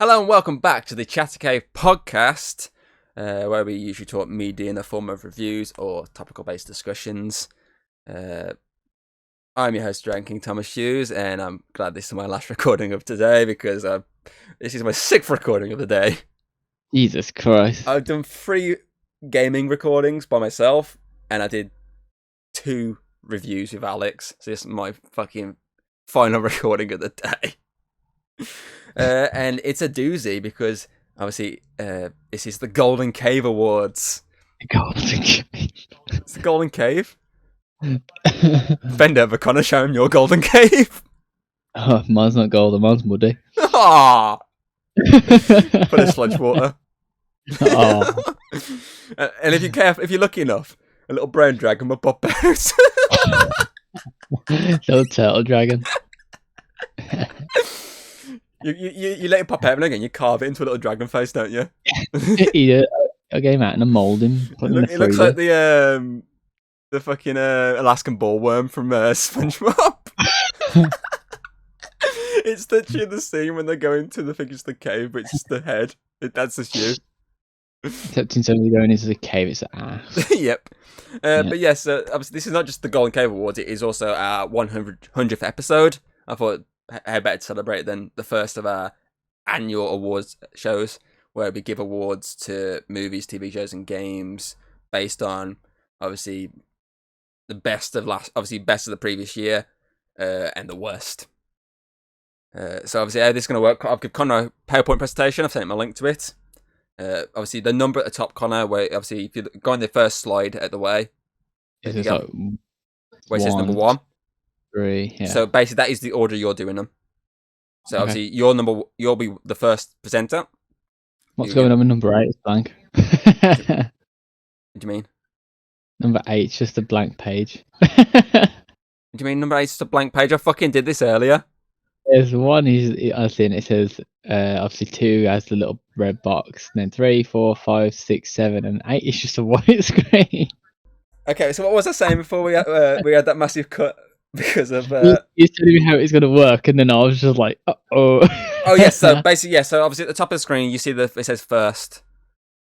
Hello and welcome back to the Chatter Cave podcast, where we usually talk media in the form of reviews or topical-based discussions. I'm your host, Drinking Thomas Hughes, and I'm glad this is my last recording of today because this is my sixth recording of the day. Jesus Christ. I've done 3 gaming recordings by myself, and I did 2 reviews with Alex, so this is my fucking final recording of the day. And it's a doozy because obviously this is the Golden Cave Awards. The Golden Cave. It's the Golden Cave. Bend over, Connor, show him your Golden Cave. Oh, mine's not golden, mine's muddy. Ah, full of sludge water. Oh. And if you're lucky enough, a little brown dragon will pop out. Little turtle dragon. You let it pop out and again you carve it into a little dragon face, don't you? Yeah, I get him out and I mould him. It looks like the fucking Alaskan ballworm from SpongeBob. It's literally the scene when they're going to the cave, but it's just the head. That's just you. Except instead of going into the cave, it's an ass. Yep. But yes, obviously this is not just the Golden Cave Awards, it is also our 100th episode. I thought how better to celebrate than the first of our annual awards shows, where we give awards to movies, TV shows, and games based on obviously the best of the previous year and the worst. So obviously how this is going to work, I've given Connor a PowerPoint presentation. I've sent him a link to it. Obviously the number at the top, Connor, where obviously if you go on the first slide at the way, It's where like it says number 1. 3, yeah. So basically that is the order you're doing them. So Okay. obviously you'll be the first presenter. What's going on with number 8? It's blank. What do you mean? Number 8's just a blank page. What do you mean number 8 is just a blank page? I fucking did this earlier. There's one, I've seen it says, obviously 2 has the little red box, and then 3, 4, 5, 6, 7, and 8 is just a white screen. Okay, so what was I saying before we had that massive cut because of... You telling me how it's going to work, and then I was just like, uh-oh. Oh, yes, so basically, yeah, so obviously at the top of the screen, you see it says first,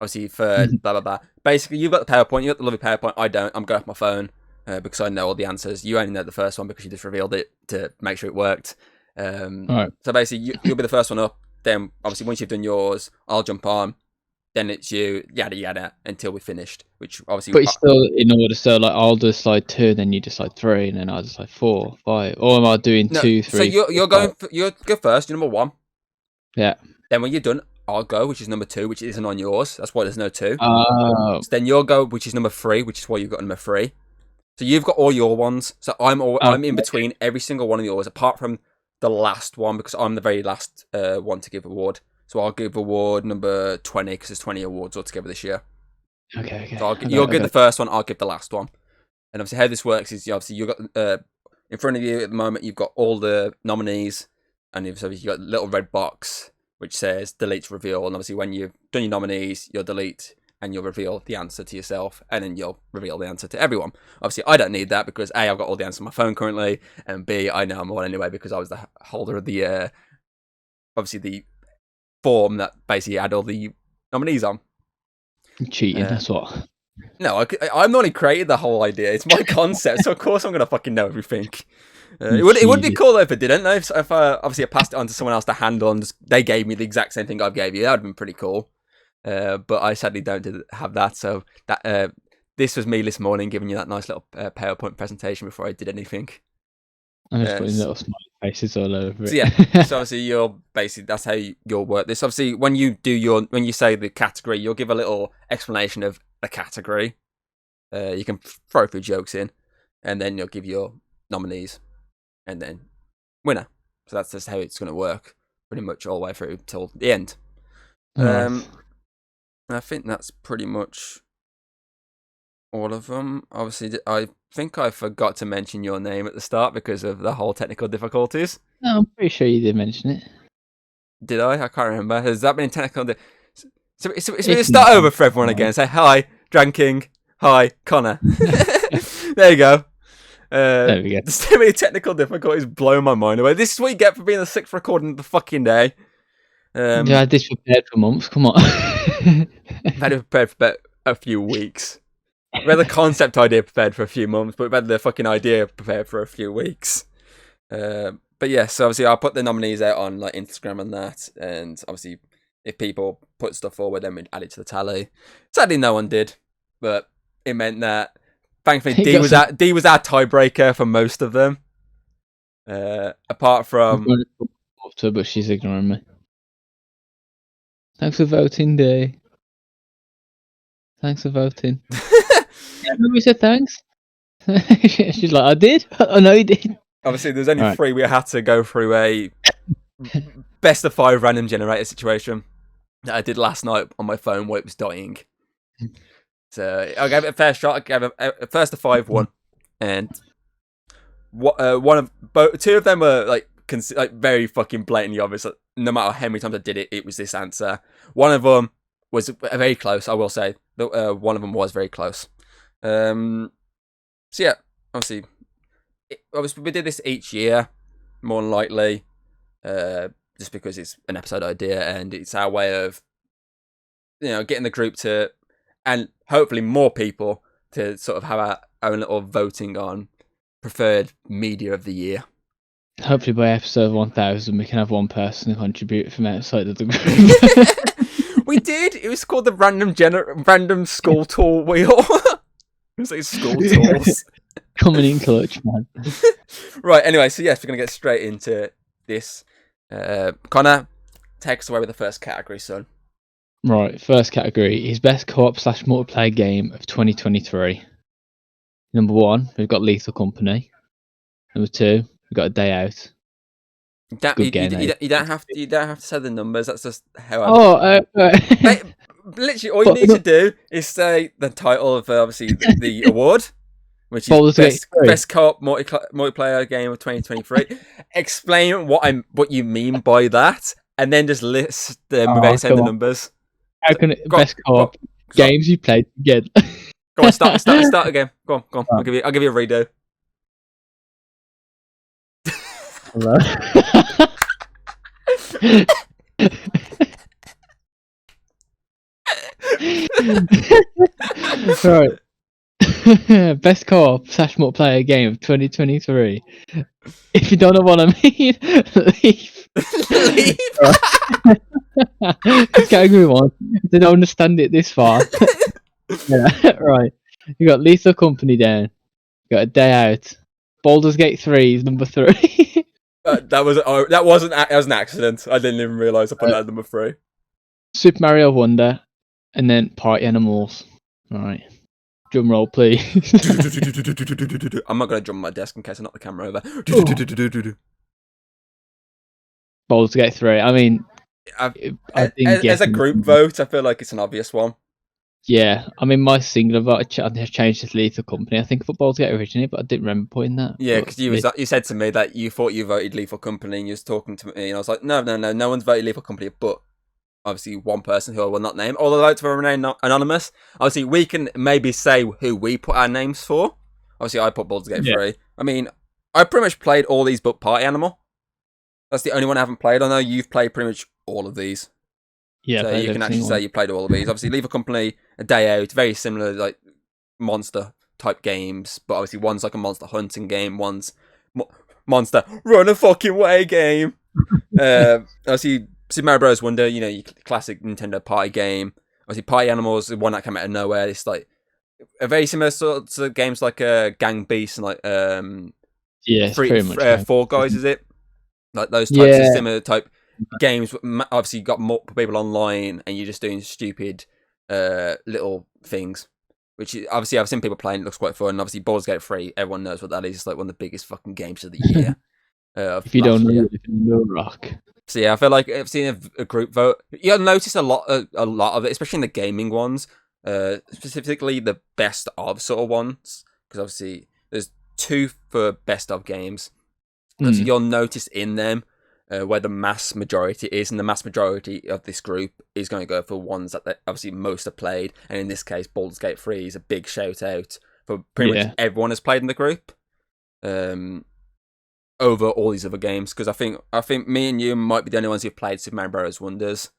obviously third, blah, blah, blah. Basically, you've got the PowerPoint, you've got the lovely PowerPoint, I don't, I'm going off my phone because I know all the answers. You only know the first one because you just revealed it to make sure it worked. Right. So basically, you'll be the first one up, then obviously once you've done yours, I'll jump on, then it's you, yada yada, until we're finished. Which obviously, But it's still in order, so like I'll do slide 2, then you do slide 3, and then I'll do slide 4, 5. Or am I doing 2, 3? So you're going, you go first. You're number 1. Yeah. Then when you're done, I'll go, which is number 2, which isn't on yours. That's why there's no 2. Oh. So then you'll go, which is number 3, which is why you've got number 3. So you've got all your ones. So I'm in between every single one of yours, apart from the last one, because I'm the very last one to give award. So I'll give award number 20 because there's 20 awards altogether this year. Okay. So you'll give the first one, I'll give the last one. And obviously how this works is obviously you've got in front of you at the moment, you've got all the nominees, and you've got a little red box which says delete to reveal. And obviously when you've done your nominees, you'll delete and you'll reveal the answer to yourself, and then you'll reveal the answer to everyone. Obviously I don't need that because A, I've got all the answers on my phone currently, and B, I know I'm all anyway because I was the holder of the obviously the form that basically had all the nominees on. Cheating, that's what. No, I'm the one who created the whole idea. It's my concept, so of course I'm going to fucking know everything. It would be cool if it didn't. If obviously I passed it on to someone else to handle and they gave me the exact same thing I gave you, that would have been pretty cool. But I sadly don't have that, so that this was me this morning giving you that nice little PowerPoint presentation before I did anything. I'm just putting little smiley faces all over it. So yeah, so obviously that's how you'll work this. Obviously, when you say the category, you'll give a little explanation of the category. You can throw a few jokes in, and then you'll give your nominees, and then winner. So that's just how it's going to work, pretty much all the way through till the end. I think that's pretty much all of them. Obviously, I think I forgot to mention your name at the start because of the whole technical difficulties. No, I'm pretty sure you did mention it. Did I? I can't remember. Has that been technical? So we start over for everyone again. Say hi, Dragon King. Hi, Connor. There you go. There we go. There's too many technical difficulties blowing my mind away. This is what you get for being the 6th recording of the fucking day. You had this prepared for months. Come on. I've had it prepared for about a few weeks. We had the concept idea prepared for a few months, but we've had the fucking idea prepared for a few weeks. But yeah, so obviously I'll put the nominees out on like Instagram and that, and obviously if people put stuff forward, then we'd add it to the tally. Sadly, no one did, but it meant that thankfully D was our tiebreaker for most of them. Apart from, but she's ignoring me. Thanks for voting, D. Thanks for voting. We said thanks. She's like, I did. I know you did. Obviously, there's only 3. We had to go through a best of 5 random generator situation that I did last night on my phone while it was dying. So I gave it a fair shot. I gave it a first to 5 won, and two of them were like very fucking blatantly obvious. Like, no matter how many times I did it, it was this answer. One of them was very close. I will say one of them was very close. So yeah, obviously we did this each year, more than likely, just because it's an episode idea and it's our way of, getting the group to, and hopefully more people to sort of have our own little voting on preferred media of the year. Hopefully by episode 1000 we can have one person contribute from outside of the group. We did. It was called the random school tool wheel. It was like school tools. Coming in clutch, man. Right, anyway, so yes, we're going to get straight into this. Connor, take us away with the first category, son. Right, first category is best co-op / multiplayer game of 2023. Number 1, we've got Lethal Company. Number 2, we've got A Day Out. You don't have to say the numbers. That's just how. Literally, all you need to do is say the title of obviously the award, which is best co-op multiplayer game of 2023. Explain what you mean by that, and then just list them without saying the numbers. How can it best co-op games you played again? Go on, start again. Go on. I'll give you a redo. Hello. Right. Best co-op / multiplayer game of 2023. If you don't know what I mean, leave. Category 1. They don't understand it this far. Yeah, right. You got Lethal Company down. You got A Day Out. Baldur's Gate 3 is number 3. That was an accident. I didn't even realise I put that at number 3. Super Mario Wonder, and then Party Animals. All right. Drum roll, please. I'm not going to jump my desk in case I knock the camera over. Baldur's Gate 3. I mean, as a group vote, I feel like it's an obvious one. Yeah, I mean, my singular vote has changed to Lethal Company. I think Baldur's Gate originally, but I didn't remember putting that. Yeah, because you said to me that you thought you voted Lethal Company, and you was talking to me, and I was like, no one's voted Lethal Company, but obviously one person who I will not name. All the votes will remain anonymous. Obviously, we can maybe say who we put our names for. Obviously, I put Baldur's Gate 3. I mean, I pretty much played all these but Party Animal. That's the only one I haven't played. I know you've played pretty much all of these. Yeah, so you can actually say you played all of these. Obviously, Lethal Company, A Day Out, very similar, like monster type games, but obviously one's like a monster hunting game, one's monster run a fucking way game. Obviously, Super Mario Bros. Wonder, your classic Nintendo party game. Obviously, Party Animals is one that came out of nowhere. It's like a very similar sort of games like Gang Beasts and like Four Guys, is it? Like those types of similar type games. Obviously, you got multiple people online, and you're just doing stupid little things. Which obviously I've seen people playing. It looks quite fun. And obviously, Baldur's Gate 3, everyone knows what that is. It's like one of the biggest fucking games of the year. If you don't know, no rock. So yeah, I feel like I've seen a group vote. You'll notice a lot of it, especially in the gaming ones. Specifically the best of sort of ones, because obviously there's 2 for best of games. So you'll notice in them where the mass majority is, and the mass majority of this group is going to go for ones that obviously most have played. And in this case, Baldur's Gate 3 is a big shout out for pretty much everyone has played in the group. over all these other games, because I think me and you might be the only ones who've played Super Mario Bros. Wonders.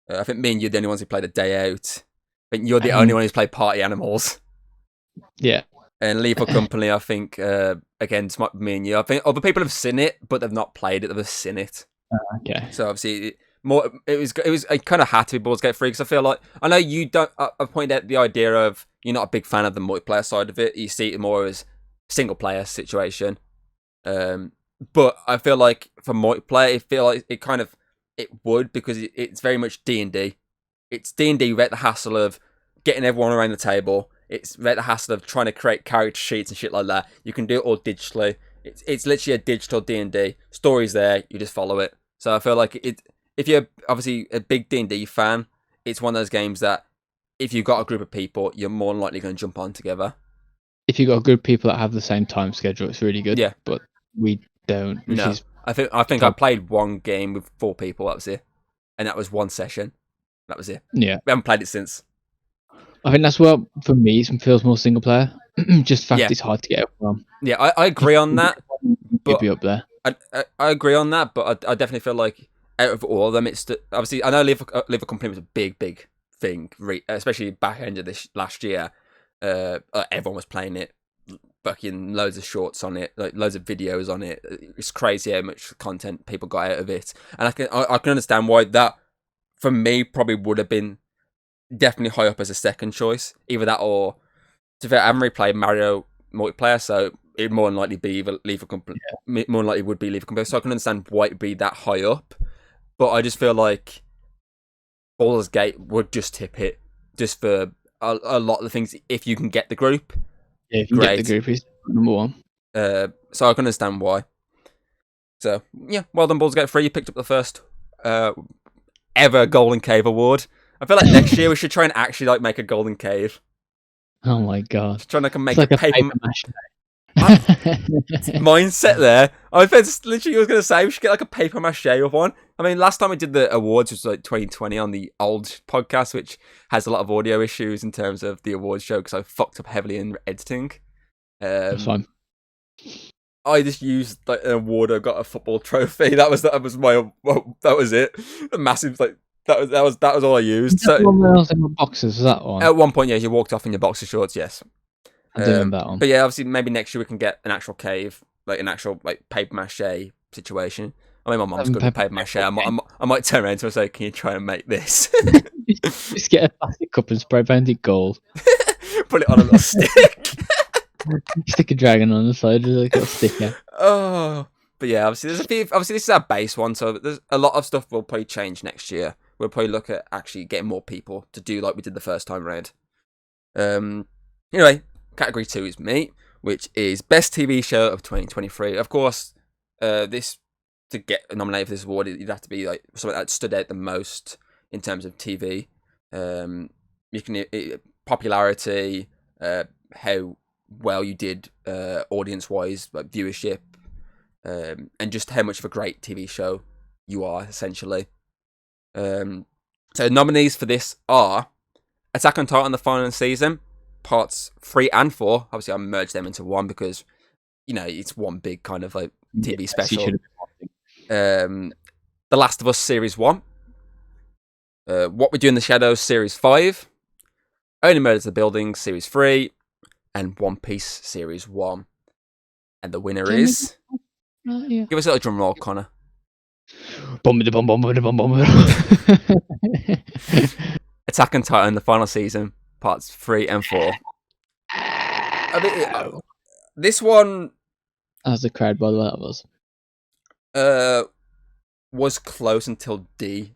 I think me and you are the only ones who played A Day Out. I think you're the only one who's played Party Animals. Yeah. And Lethal Company, I think, again, it's might be me and you. I think other people have seen it, but they've not played it. They've just seen it. Okay. So obviously, it kind of had to be Baldur's Gate 3, because I feel like, I know you don't. I pointed out the idea of you're not a big fan of the multiplayer side of it. You see it more as single player situation. But I feel like for multiplayer, I feel like it would, because it's very much D&D. It's D&D without the hassle of getting everyone around the table. It's without the hassle of trying to create character sheets and shit like that. You can do it all digitally. It's literally a digital D&D. Story's there, you just follow it. So I feel like if you're obviously a big D&D fan, it's one of those games that if you've got a group of people, you're more than likely going to jump on together. If you've got a group of people that have the same time schedule, it's really good. Yeah. But we don't. I think I played one game with 4 people, that was it. And that was one session. That was it. Yeah. We haven't played it since. I think that's what, for me, it feels more single player. Just the fact it's hard to get everyone. Yeah, I agree on that. You'd be up there. I agree on that, but I definitely feel like out of all of them, it's obviously, I know Live Company was a big thing, especially back end of this last year. Everyone was playing it, fucking loads of shorts on it, like loads of videos on it. It's crazy how much content people got out of it, and I can understand why that, for me, probably would have been definitely high up as a second choice. Either that or, to be fair, I haven't really played Mario multiplayer, so it'd more than likely be either Lethal Company. Yeah. More than likely would be Lethal Company. So I can understand why it'd be that high up, but I just feel like Baldur's Gate would just tip it, just for a lot of the things. If you can get the group, yeah, if you can get the group, is number one. So I can understand why. So yeah, well done, Baldur's Gate 3. You picked up the first ever Golden Cave award. I feel like next year we should try and actually like make a Golden Cave. Oh my god! Just trying to make like a paper mache. Mindset there. I was literally going to say we should get like a paper mache of one. I mean, last time we did the awards was like 2020 on the old podcast, which has a lot of audio issues in terms of the awards show because I fucked up heavily in editing. That's fine. I just used like an award. I got a football trophy. That was my. Well, that was it. A massive like. That was all I used. So in boxes, was that one? At one point, yeah, you walked off in your boxer shorts. Yes, I do remember that one. But yeah, obviously, maybe next year we can get an actual cave, like an actual like paper mache situation. I mean, my mom's good at paper mache. I might turn around to her and say, "Can you try and make this?" Just get a plastic cup and spray paint it gold. Put it on a little stick. Stick a dragon on the side with like a little sticker. Oh, but yeah, obviously, there's a few. Obviously, this is our base one, so there's a lot of stuff will probably change next year. We'll probably look at actually getting more people to do like we did the first time round. Anyway, category 2 is me, which is best TV show of 2023. Of course, this to get nominated for this award, you'd have to be like something that stood out the most in terms of TV. You can popularity, how well you did audience-wise, like viewership, and just how much of a great TV show you are, essentially. So nominees for this are Attack on Titan: The Final Season, parts 3 and 4. Obviously, I merged them into one because, you know, it's one big kind of like TV special. The Last of Us Series 1, What We Do in the Shadows Series 5, Only Murders in the Building Series 3, and One Piece Series 1. And the winner is... Give us a little drum roll, Connor. Attack on Titan: The Final Season, parts 3 and 4. I mean, this one... That was a crowd, by the way, that was close until D.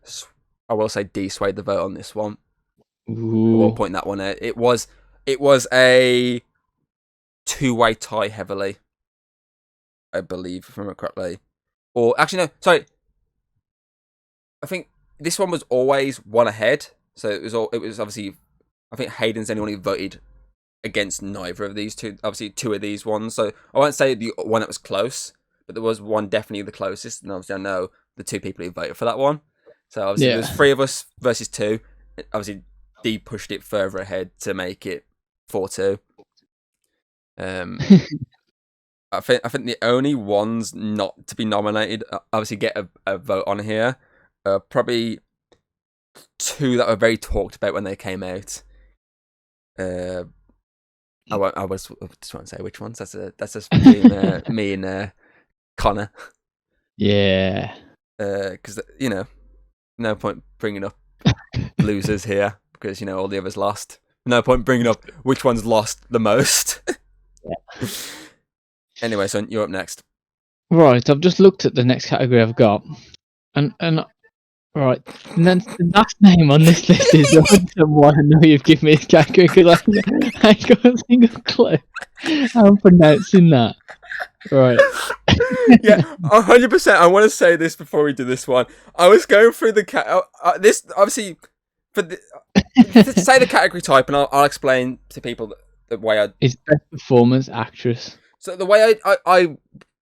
I will say D swayed the vote on this one. Ooh. I will point that one out. It was a 2-way tie heavily, I believe, if I remember correctly. Or actually, no, sorry. I think this one was always one ahead. So it was obviously, I think Hayden's the only one who voted against neither of these two. Obviously, 2 of these ones. So I won't say the one that was close, but there was one definitely the closest. And obviously, I know the 2 people who voted for that one. So obviously, there was 3 of us versus 2. Obviously, D pushed it further ahead to make it 4-2. I think the only ones not to be nominated, obviously get a vote on here, probably two that were very talked about when they came out. I was just want to say which ones. That's just between me and Connor. Yeah. Because no point bringing up losers here because all the others lost. No point bringing up which ones lost the most. Yeah. Anyway, so you're up next. Right, I've just looked at the next category I've got, and right, and then the last name on this list is the reason why I know you've given me this category because I got a single clue how I'm pronouncing that. Right. Yeah, 100%. I want to say this before we do this one. I was going through the this obviously for the say the category type, and I'll explain to people the way I. It's best performance actress. So the way I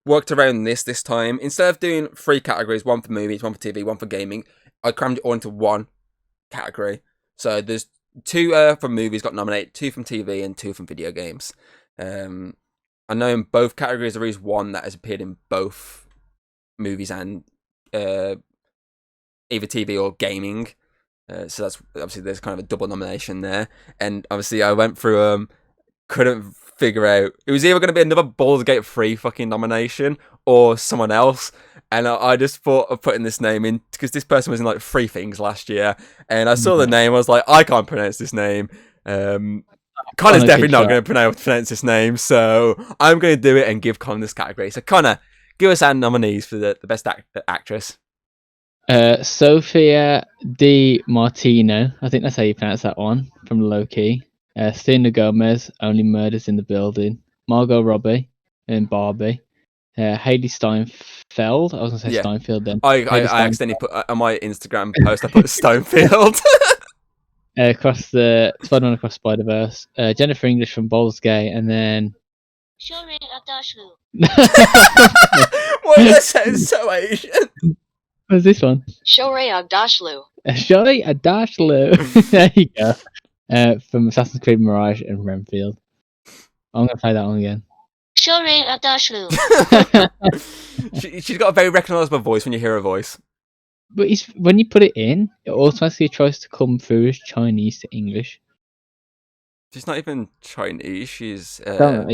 worked around this time, instead of doing 3 categories, one for movies, one for TV, one for gaming, I crammed it all into one category. So there's 2 from movies got nominated, 2 from TV, and 2 from video games. I know in both categories there is one that has appeared in both movies and either TV or gaming. So that's obviously there's kind of a double nomination there. And obviously I went through couldn't figure out. It was either going to be another Baldur's Gate 3 fucking nomination or someone else. And I just thought of putting this name in because this person was in like 3 things last year. And I saw the name, I was like, I can't pronounce this name. Connor's definitely not going to pronounce this name, so I'm going to do it and give Connor this category. So Connor, give us our nominees for the best actress. Sophia Di Martino, I think that's how you pronounce that one, from Loki. Selena Gomez, Only Murders in the Building. Margot Robbie in Barbie. Hailee Steinfeld. I was going to say Steinfeld then. I accidentally put on my Instagram post, I put Stonefield. Across the Spider-Man Across Spider-Verse. Jennifer English from Baldur's Gate, and then. Why did I say it's so Asian? What's this one? Shorey Agdashlu. Shorey Agdashlu. There you go. From Assassin's Creed Mirage and Renfield. I'm gonna play that one again. Shorey Agdashlu. She's got a very recognisable voice when you hear her voice. But when you put it in, it automatically tries to come through as Chinese to English. She's not even Chinese. She's. But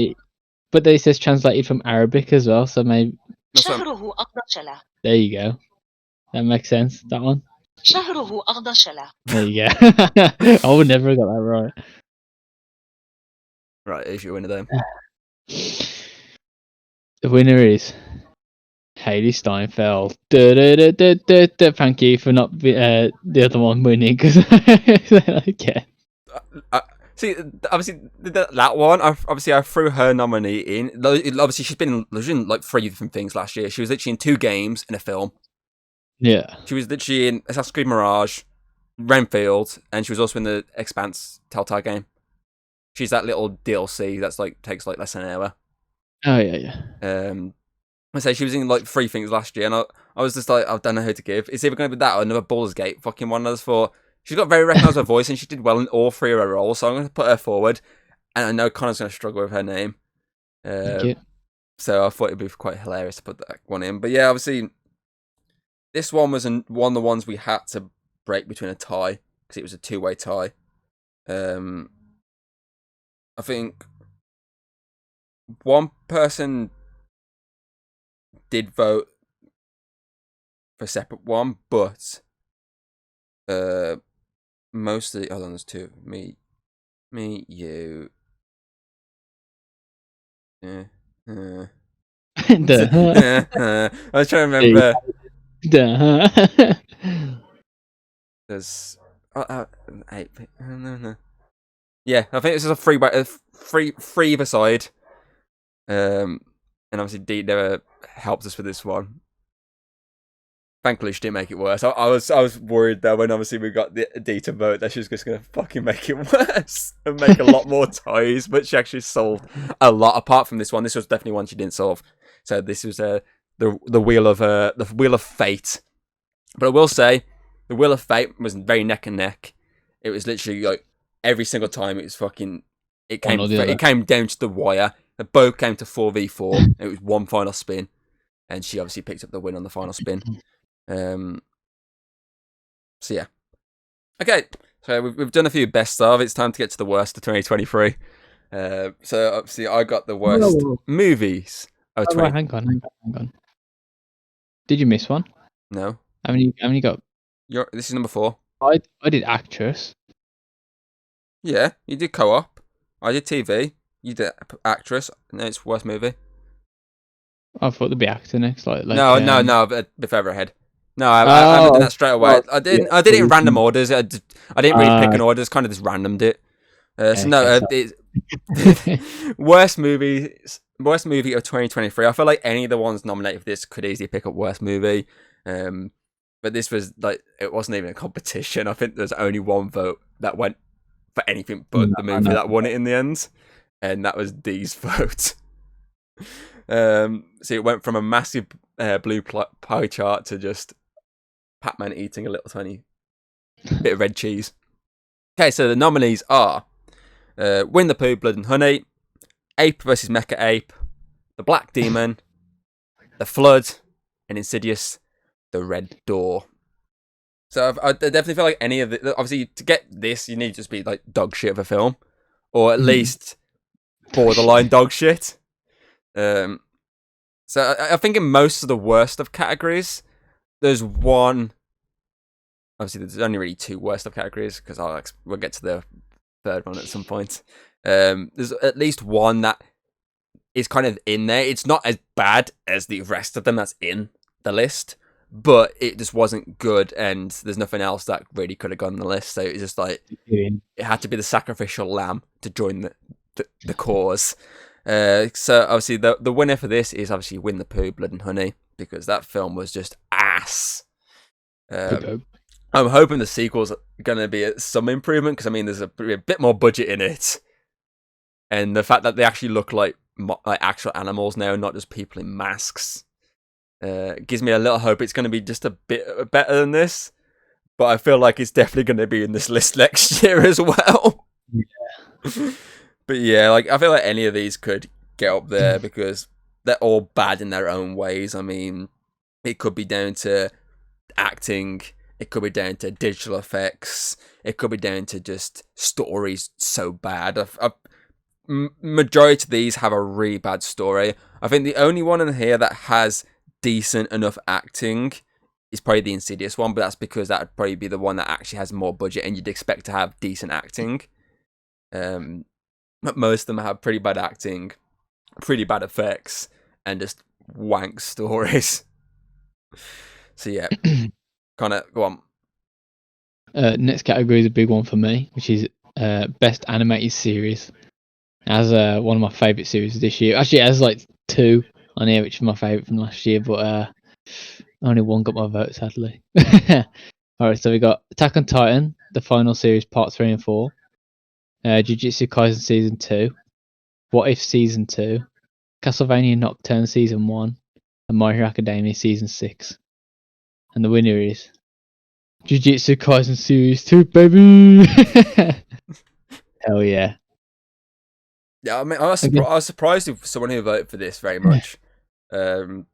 then it says translated from Arabic as well, so maybe. There you go. That makes sense. That one. There you go. I would never have got that right. Right, who's your winner then? The winner is Hailee Steinfeld. Thank you for not the other one winning because okay. See, obviously that one. I threw her nominee in. Obviously, she's been in like 3 different things last year. She was literally in 2 games and a film. Yeah. She was literally in Assassin's Creed Mirage, Renfield, and she was also in the Expanse Telltale game. She's that little DLC that's like takes like less than an hour. Oh yeah. I say she was in like 3 things last year, and I was just like, I don't know who to give. It's either going to be that or another Baldur's Gate fucking one. I just thought she's got a very recognisable voice, and she did well in all 3 of her roles, so I'm going to put her forward. And I know Connor's going to struggle with her name. Thank you. So I thought it'd be quite hilarious to put that one in. But yeah, obviously, this one was one of the ones we had to break between a tie because it was a 2-way tie. I think one person did vote for a separate one, but mostly. Hold on, there's 2 of me, you. I was trying to remember. There's 8. No. Yeah, I think this is a 3 either side. And obviously Dee never helped us with this one. Thankfully, she didn't make it worse. I was worried though when obviously we got Dee to vote that she was just gonna fucking make it worse and make a lot more ties. But she actually solved a lot. Apart from this one, this was definitely one she didn't solve. So this was the wheel of fate. But I will say, the wheel of fate was very neck and neck. It was literally like every single time it was fucking. It came down to the wire. Both came to 4v4. It was one final spin, and she obviously picked up the win on the final spin. So yeah. Okay, so we've done a few best of. It's time to get to the worst of 2023. So obviously I got the worst movies of Hang on. Did you miss one? No. How many got? This is number 4. I did actress. Yeah, you did co-op. I did TV. You did actress. No, it's worst movie. I thought there'd be actor next. No, a bit further ahead. No, I haven't done that straight away. I did it in random orders. I didn't really pick an order. Just kind of just randomed it. Worst movie of 2023. I feel like any of the ones nominated for this could easily pick up worst movie. But this was like, it wasn't even a competition. I think there's only one vote that went for anything but the movie that won it in the end, and that was Dee's vote. So it went from a massive blue pie chart to just Pac-Man eating a little tiny bit of red cheese. Okay, so the nominees are Win the Pooh, Blood and Honey, Ape vs. Mecha Ape, The Black Demon, The Flood, and Insidious, The Red Door. So I definitely feel like any of the... Obviously, to get this, you need to just be like dog shit of a film. Or at least borderline dog shit. So I think in most of the worst of categories, there's one... Obviously, there's only really 2 worst of categories, because we'll get to the third one at some point. There's at least one that is kind of in there. It's not as bad as the rest of them that's in the list, but it just wasn't good, and there's nothing else that really could have gone on the list. So it's just like it had to be the sacrificial lamb to join the cause. So obviously the winner for this is obviously Win the Pooh, Blood and Honey, because that film was just ass. I'm hoping the sequel's going to be some improvement, because I mean there's a bit more budget in it, and the fact that they actually look like actual animals now, not just people in masks. Gives me a little hope it's going to be just a bit better than this, but I feel like it's definitely going to be in this list next year as well. Yeah. But yeah, like I feel like any of these could get up there because they're all bad in their own ways. I mean, it could be down to acting, it could be down to digital effects, it could be down to just stories so bad. Majority of these have a really bad story. I think the only one in here that has decent enough acting is probably the Insidious one, but that's because that would probably be the one that actually has more budget and you'd expect to have decent acting. But most of them have pretty bad acting, pretty bad effects, and just wank stories. So yeah, kind of go on. Next category is a big one for me, which is best animated series. As one of my favourite series this year. Actually, it has like 2 on here, which is my favourite from last year, but only one got my vote, sadly. Alright, so we got Attack on Titan, the final series, part 3 and 4. Jujutsu Kaisen Season 2. What If Season 2. Castlevania Nocturne Season 1. And My Hero Academia Season 6. And the winner is Jujutsu Kaisen Series 2, baby! Hell yeah. Yeah, I mean, I was surprised with someone who voted for this very much. Because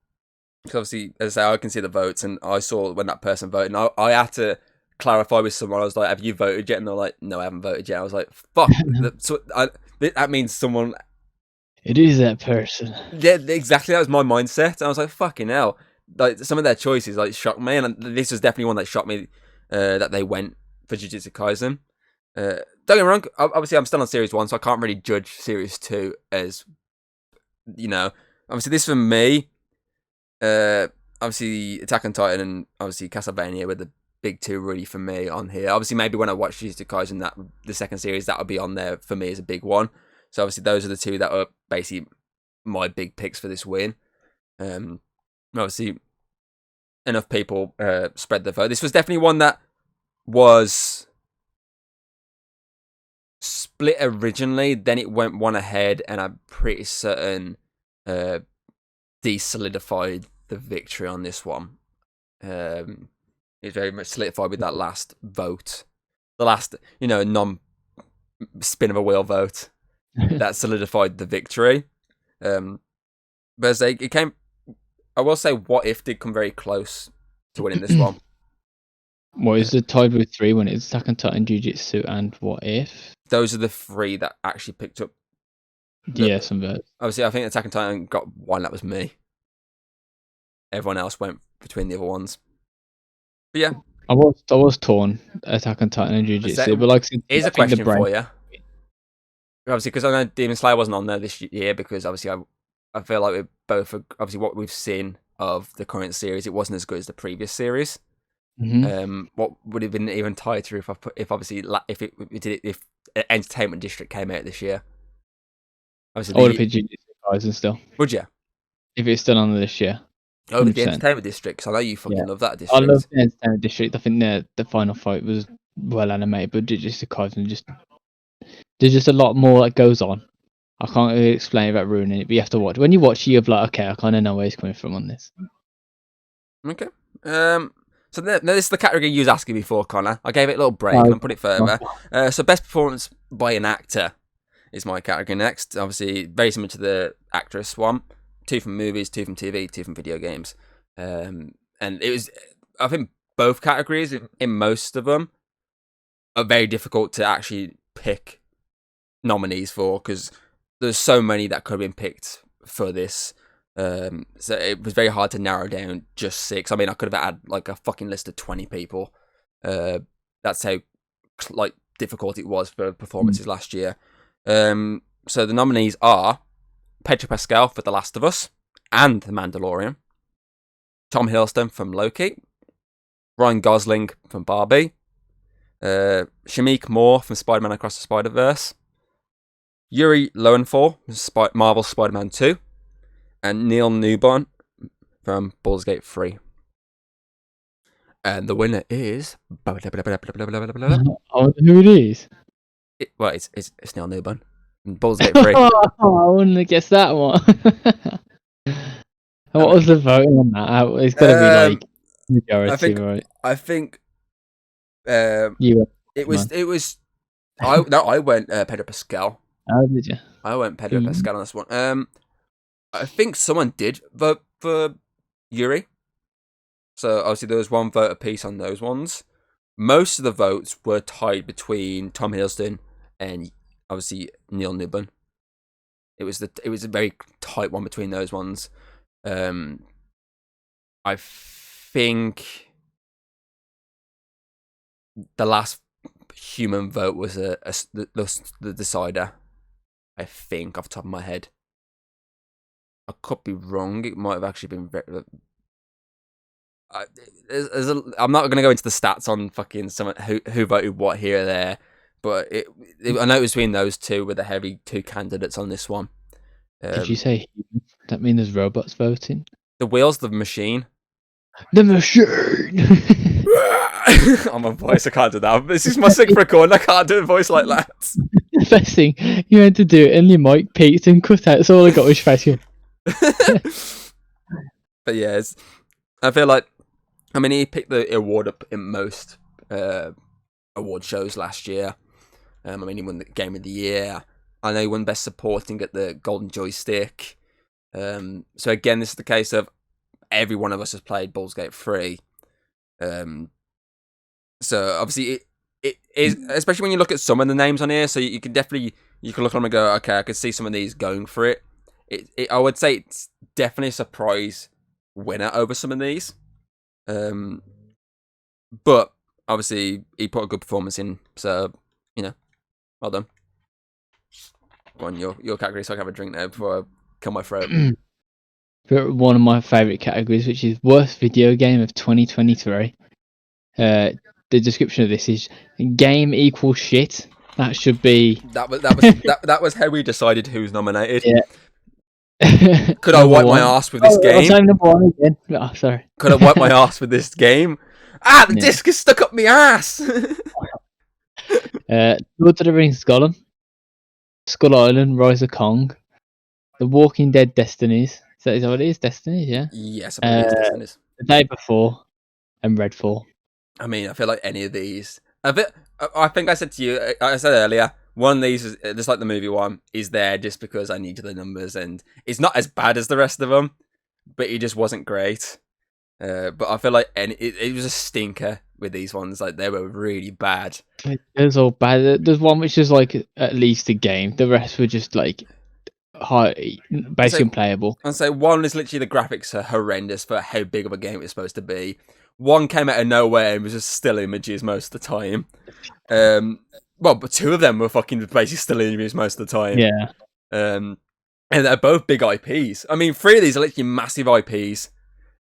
obviously, as I say, I can see the votes, and I saw when that person voted, and I had to clarify with someone. I was like, have you voted yet? And they're like, no, I haven't voted yet. I was like, fuck. That means someone... It is that person. Yeah, exactly. That was my mindset. I was like, fucking hell. Like, some of their choices like shocked me, and this was definitely one that shocked me, that they went for Jujutsu Kaisen. Don't get me wrong, obviously I'm still on Series 1, so I can't really judge Series 2 as, you know, obviously this for me, obviously Attack on Titan and obviously Castlevania were the big 2 really for me on here. Obviously maybe when I watch Jujutsu Kaisen, that the second series, that would be on there for me as a big one. So obviously those are the 2 that are basically my big picks for this win. Obviously enough people spread the vote. This was definitely one that was split originally, then it went one ahead, and I'm pretty certain de-solidified the victory on this one. It's very much solidified with that last vote. The last, non-spin of a wheel vote. That solidified the victory. But as it came, I will say, What If did come very close to winning this one. What is the tied with 3 when it's Attack on Titan, Jujutsu, and What If? Those are the 3 that actually picked up. Yeah, some votes. Obviously, I think Attack on Titan got 1. That was me. Everyone else went between the other ones. But yeah, I was torn Attack on Titan and Jujutsu, but like here's a question for you. Obviously, because I know Demon Slayer wasn't on there this year because obviously I feel like we're both obviously what we've seen of the current series, it wasn't as good as the previous series. What would have been even tighter if Entertainment District came out this year? Obviously, I would have picked Jujutsu Kaisen still. Would you? If it's still on this year. Oh, the Entertainment District. Because I know you fucking love that district. I love the Entertainment District. I think the final fight was well animated, but Jujutsu Kaisen there's just a lot more that goes on. I can't really explain without ruining it, but you have to watch. When you watch, you're like, okay, I kind of know where he's coming from on this. Okay. So this is the category you was asking me for, Connor. I gave it a little break and put it further. So best performance by an actor is my category next. Obviously, very similar to the actress one. 2 from movies, 2 from TV, 2 from video games. And it was, I think both categories in most of them are very difficult to actually pick nominees for because there's so many that could have been picked for this. So it was very hard to narrow down just 6. I mean, I could have had like a fucking list of 20 people. That's how like difficult it was for performances last year. So the nominees are Pedro Pascal for The Last of Us and The Mandalorian, Tom Hiddleston from Loki, Ryan Gosling from Barbie, Shameik Moore from Spider-Man Across the Spider-Verse, Yuri Lowenthal from Marvel's Spider-Man 2, and Neil Newbon from Baldur's Gate 3. And the winner is... I wonder who it is. It's Neil Newbon. Baldur's Gate 3. I wouldn't have guessed that one. What was the voting on that? It's got to be like majority, right? I think You it was. I went Pedro Pascal. Oh, did you? I went Pedro Pascal on this one. I think someone did vote for Yuri. So obviously there was 1 vote apiece on those ones. Most of the votes were tied between Tom Hiddleston and obviously Neil Newbon. It was a very tight one between those ones. I think the last human vote was the decider. I think off the top of my head. I could be wrong. It might have actually been very. I'm not going to go into the stats on fucking someone who voted what here or there, but I know it was between those 2 with the heavy 2 candidates on this one. Did you say humans? That mean there's robots voting? The wheels, the machine. The machine! Oh, my voice, I can't do that. This is my sick record, I can't do a voice like that. The best thing, you had to do it and your mic peaked and cut out, so all I got was face here. But yeah, I feel like, I mean, he picked the award up in most award shows last year. I mean, he won the Game of the Year. I know he won Best Supporting at the Golden Joystick. So again, this is the case of every one of us has played Baldur's Gate 3. So obviously it is, especially when you look at some of the names on here, so you can look at them and go, okay, I could see some of these going for it. I would say it's definitely a surprise winner over some of these. But obviously he put a good performance in, so well done. Go on, your category, so I can have a drink now before I kill my throat. One of my favourite categories, which is worst video game of 2023. The description of this is game equals shit. That should be. That was how we decided who's nominated. Yeah. Could I wipe my ass with this game? I'm number 1 again. Oh, sorry. Could I wipe my ass with this game? The disc is stuck up my ass. Lord of the Rings Gollum, Skull Island, Rise of Kong, The Walking Dead Destinies. Is that what it is? Destinies, yeah? Yes, I believe it's Destinies. The Day Before, and Redfall. I mean, I feel like any of these. I think I said to you, I said earlier, one of these, is, just like the movie one, is there just because I need the numbers, and it's not as bad as the rest of them, but it just wasn't great. But I feel like it was a stinker with these ones. Like they were really bad. It's all bad. There's one which is like at least a game. The rest were just like basically unplayable. And so one is literally the graphics are horrendous for how big of a game it's supposed to be. One came out of nowhere and was just still images most of the time. Well, but two of them were fucking basically still images most of the time. Yeah. And they're both big IPs. I mean, three of these are literally massive IPs,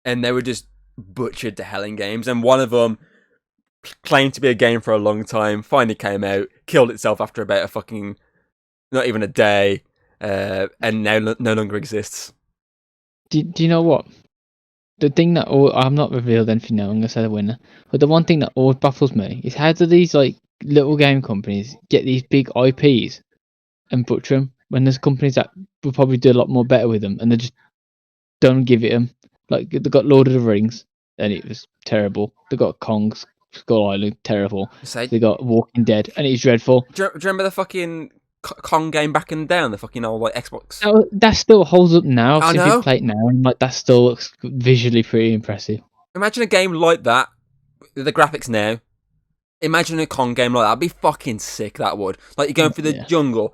and they were just butchered to hell in games. And one of them claimed to be a game for a long time, finally came out, killed itself after about a fucking, not even a day, and now no longer exists. Do you know what? The thing that I'm not revealed anything now. I'm gonna say the winner. But the one thing that always baffles me is how do these like little game companies get these big IPs and butcher them when there's companies that will probably do a lot more better with them, and they just don't give it them. Like they got Lord of the Rings, and it was terrible. They got Kong's Skull Island, terrible. They got Walking Dead, and it's dreadful. Do you remember the fucking Kong game back in the day on the fucking old like Xbox? That still holds up now. I If know. you play it now, and like that still looks visually pretty impressive. Imagine a game like that, the graphics now. Imagine a Kong game like that. That'd be fucking sick. That would. Like you're going through the jungle,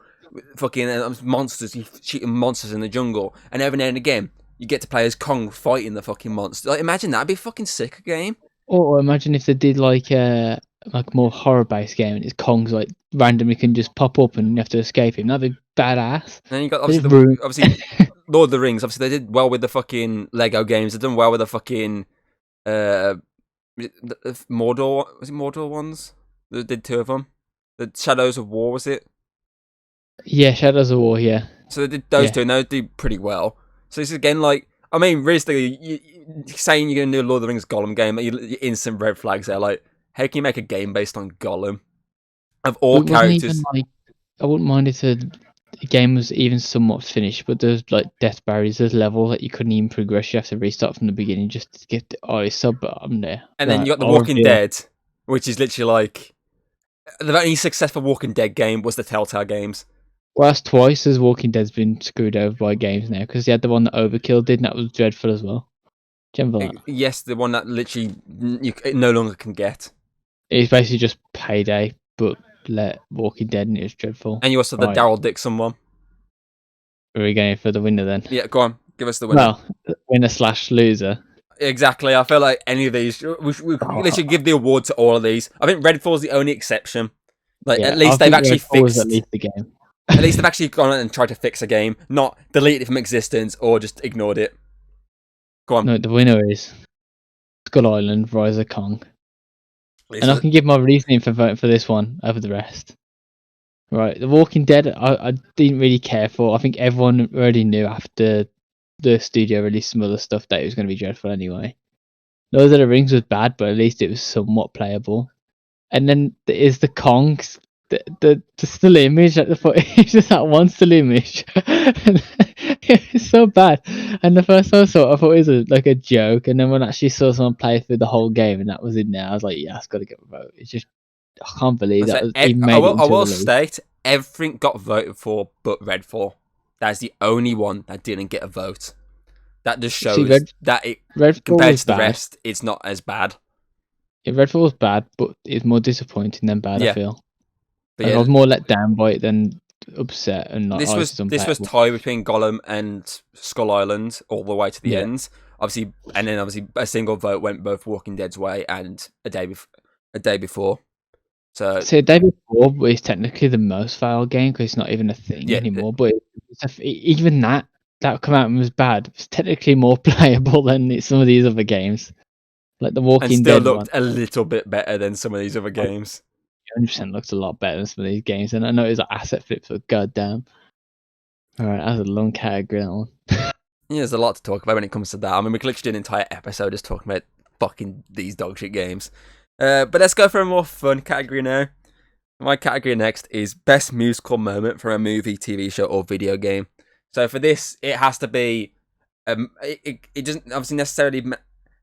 fucking monsters. You're shooting monsters in the jungle, and every now and again you get to play as Kong fighting the fucking monster. Like imagine that'd be fucking sick. A game. Or imagine if they did like more horror based game, and it's Kong's like randomly can just pop up and you have to escape him. That'd be badass. And then you got obviously Lord of the Rings. Obviously they did well with the fucking Lego games. They've done well with the fucking Mordor. Was it Mordor ones? They did two of them. The Shadows of War, was it? Yeah, Shadows of War. Yeah. So they did those two, and those do pretty well. So this is again like, I mean, realistically, saying you're gonna do a Lord of the Rings Gollum game, you instant red flags there. Like, how can you make a game based on Gollum? Of all characters, I wouldn't mind if the game was even somewhat finished, but there's like death barriers, there's level that you couldn't even progress. You have to restart from the beginning just to get. It's so bottom there. And then you got The Walking Dead, which is literally like the only successful Walking Dead game was the Telltale games. Well, that's twice as Walking Dead's been screwed over by games now, because you had the one that Overkill did, and that was dreadful as well. Do you remember that? Yes, the one that literally you no longer can get. It's basically just Payday, but let Walking Dead, and it was dreadful. And you also the Daryl Dixon one. Are we going for the winner then? Yeah, go on, give us the winner. Well, winner/loser. Exactly. I feel like any of these, we literally give the award to all of these. I think Redfall's the only exception. Like at least they've actually fixed at least the game. At least they've actually gone and tried to fix a game, not delete it from existence or just ignored it. Go on. No, the winner is Skull Island, Rise of Kong. And I can give my reasoning for voting for this one over the rest. Right, The Walking Dead, I didn't really care for. I think everyone already knew after the studio released some other stuff that it was going to be dreadful anyway. Lord of the Rings was bad, but at least it was somewhat playable. And then there is the Kongs. The still image at the foot. It's just that one still image. It's so bad. And the first time I saw it, I thought it was like a joke. And then when I actually saw someone play through the whole game and that was in there, I was like, yeah, it's got to get a vote. It's just, I can't believe that. I will state, everything got voted for but Redfall. That's the only one that didn't get a vote. That just shows that it, compared to the rest, it's not as bad. Yeah, Redfall was bad, but it's more disappointing than bad, I feel. But I was more let down by it than upset, and like, this was tied between Gollum and Skull Island all the way to the end. Obviously, and then obviously a single vote went both Walking Dead's way and a day before. So a day before is technically the most failed game because it's not even a thing anymore. But even that come out and was bad. It's technically more playable than some of these other games, like the Walking Dead. And still looked a little bit better than some of these other games. 100% looks a lot better than some of these games, and I know it's like asset flips, but goddamn. Alright, that's a long category, that one. Yeah, there's a lot to talk about when it comes to that. I mean, we could literally do an entire episode just talking about fucking these dog shit games. But let's go for a more fun category now. My category next is best musical moment from a movie, TV show, or video game. So for this, it has to be, it doesn't obviously necessarily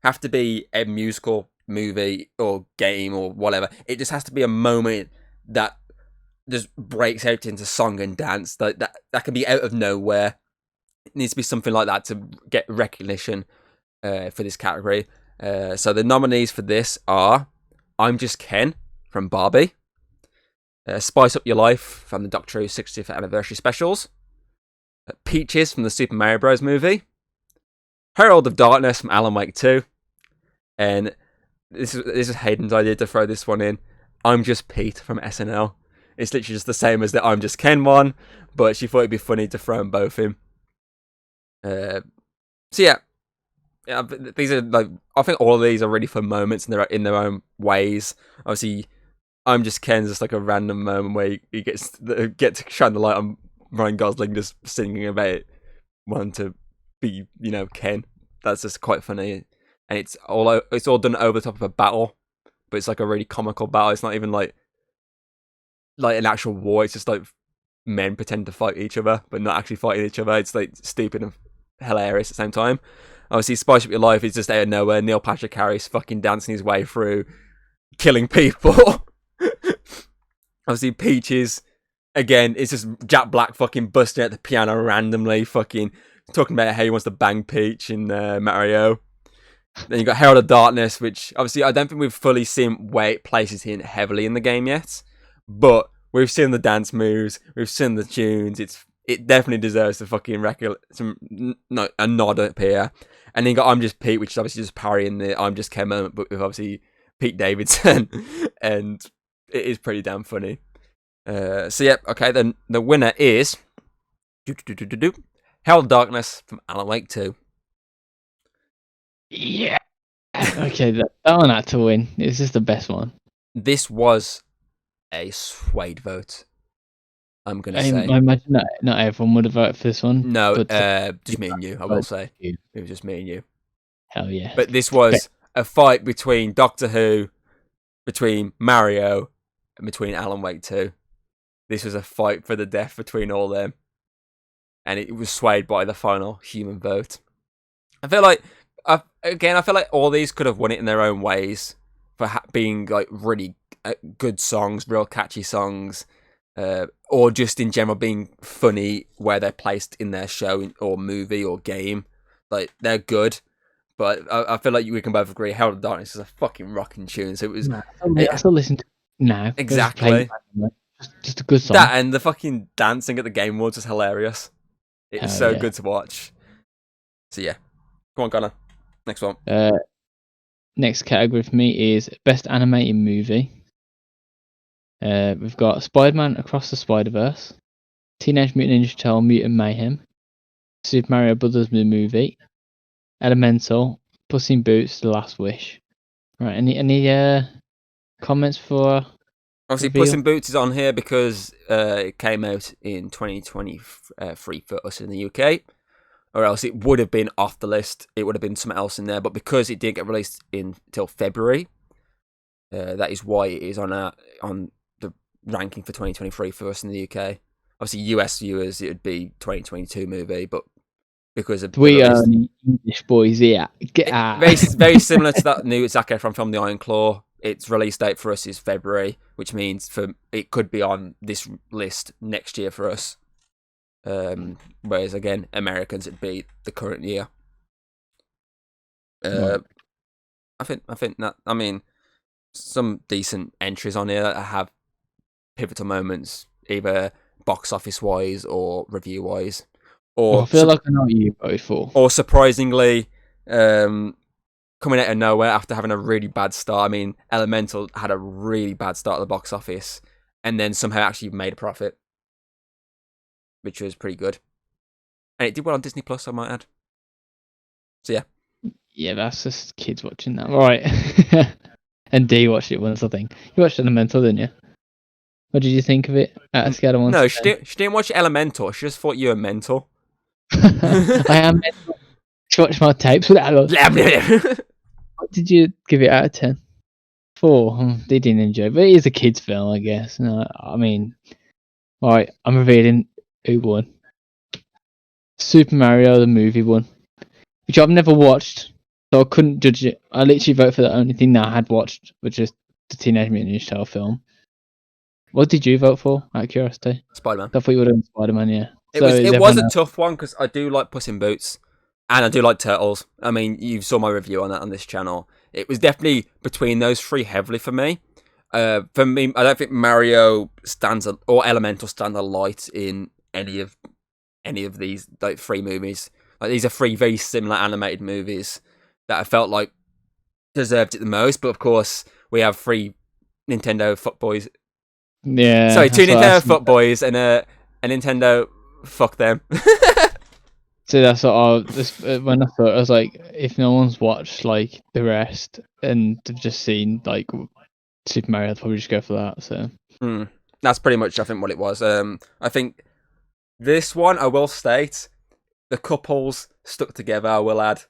have to be a musical movie or game or whatever. It just has to be a moment that just breaks out into song and dance. That can be out of nowhere. It needs to be something like that to get recognition for this category. So the nominees for this are I'm Just Ken from Barbie, Spice Up Your Life from the Doctor Who 60th anniversary specials, Peaches from the Super Mario Bros. Movie, Herald of Darkness from Alan Wake 2, and this is Hayden's idea to throw this one in, I'm Just Pete from SNL. It's literally just the same as the I'm Just Ken one, but she thought it'd be funny to throw them both in. So yeah, these are like, I think all of these are really fun moments in their own ways. Obviously, I'm Just Ken's just like a random moment where he get to shine the light on Ryan Gosling just singing about wanting to be, Ken. That's just quite funny, and it's all done over the top of a battle, but it's like a really comical battle. It's not even like an actual war. It's just like men pretend to fight each other, but not actually fighting each other. It's like stupid and hilarious at the same time. Obviously, Spice Up Your Life is just out of nowhere. Neil Patrick Harris fucking dancing his way through, killing people. Obviously, Peaches, again, it's just Jack Black fucking busting out the piano randomly, fucking talking about how he wants to bang Peach in Mario. Then you got Herald of Darkness, which obviously I don't think we've fully seen where it places him heavily in the game yet, but we've seen the dance moves, we've seen the tunes. It definitely deserves to fucking a nod up here. And then you got I'm Just Pete, which is obviously just parrying the I'm Just Ken moment, but with obviously Pete Davidson, and it is pretty damn funny. So yeah, okay, then the winner is Herald of Darkness from Alan Wake 2. Yeah. Okay, that one had to win. It's just the best one. This was a swayed vote, I'm going to say. I imagine that not everyone would have voted for this one. No, but just me and you, I will say. It was just me and you. Hell yeah. But this was a fight between Doctor Who, between Mario, and between Alan Wake 2. This was a fight for the death between all them. And it was swayed by the final human vote. I feel like all these could have won it in their own ways for being like really good songs, real catchy songs, or just in general being funny where they're placed in their show or movie or game. Like, they're good, but I feel like we can both agree Herald of Darkness is a fucking rocking tune. So it was. I still listen to it now. Exactly. Just a good song. That and the fucking dancing at the Game Awards was hilarious. It was so good to watch. So yeah, come on, Connor. Next one. Next category for me is Best Animated Movie. We've got Spider-Man Across the Spider-Verse, Teenage Mutant Ninja Turtle Mutant Mayhem, Super Mario Brothers movie, Elemental, Puss in Boots, The Last Wish. Right, any comments for? Obviously, reveal? Puss in Boots is on here because it came out in 2023 for us in the UK, or else it would have been off the list. It would have been something else in there, but because it didn't get released until February, that is why it is on the ranking for 2023 for us in the UK. Obviously, US viewers, it would be 2022 movie, but because of we are English boys here. Get out. Very similar to that new Zac Efron film, The Iron Claw. Its release date for us is February, which means it could be on this list next year for us. Whereas again, Americans, it'd be the current year. Right. I think that, I mean, some decent entries on here that have pivotal moments, either box office wise or review wise, or I feel like I know what you voted for. Or surprisingly, coming out of nowhere after having a really bad start. I mean, Elemental had a really bad start at the box office, and then somehow actually made a profit, which was pretty good. And it did well on Disney Plus, I might add. So yeah. Yeah, that's just kids watching that. Right. And D watched it once, I think. You watched Elemental, didn't you? What did you think of it? At a scale of 1 No, to she 10? didn't watch Elemental. She just thought you were mental. I am mental. She watched my tapes with that. What did you give it out of 10? 4. They didn't enjoy it, but it is a kids' film, I guess. No, I mean, alright, I'm revealing who won. Super Mario the movie won, which I've never watched, so I couldn't judge it. I literally voted for the only thing that I had watched, which is the Teenage Mutant Ninja Turtle film. What did you vote for? Out of curiosity, Spider-Man. I thought you would have done Spider-Man. Yeah. It So was is it was everyone a else- tough one because I do like Puss in Boots, and I do like Turtles. I mean, you saw my review on that on this channel. It was definitely between those three heavily for me. For me, I don't think Mario or Elemental stand a light in any of these like three movies. Like these are three very similar animated movies that I felt like deserved it the most. But of course, we have three Nintendo fuckboys. Yeah. Sorry, two that's Nintendo fuckboys and a Nintendo fuck them. So that's what when I thought, I was like, if no one's watched like the rest and they've just seen like Super Mario, I'd probably just go for that. So That's pretty much, I think, what it was. I think this one, I will state, the couples stuck together, I will add.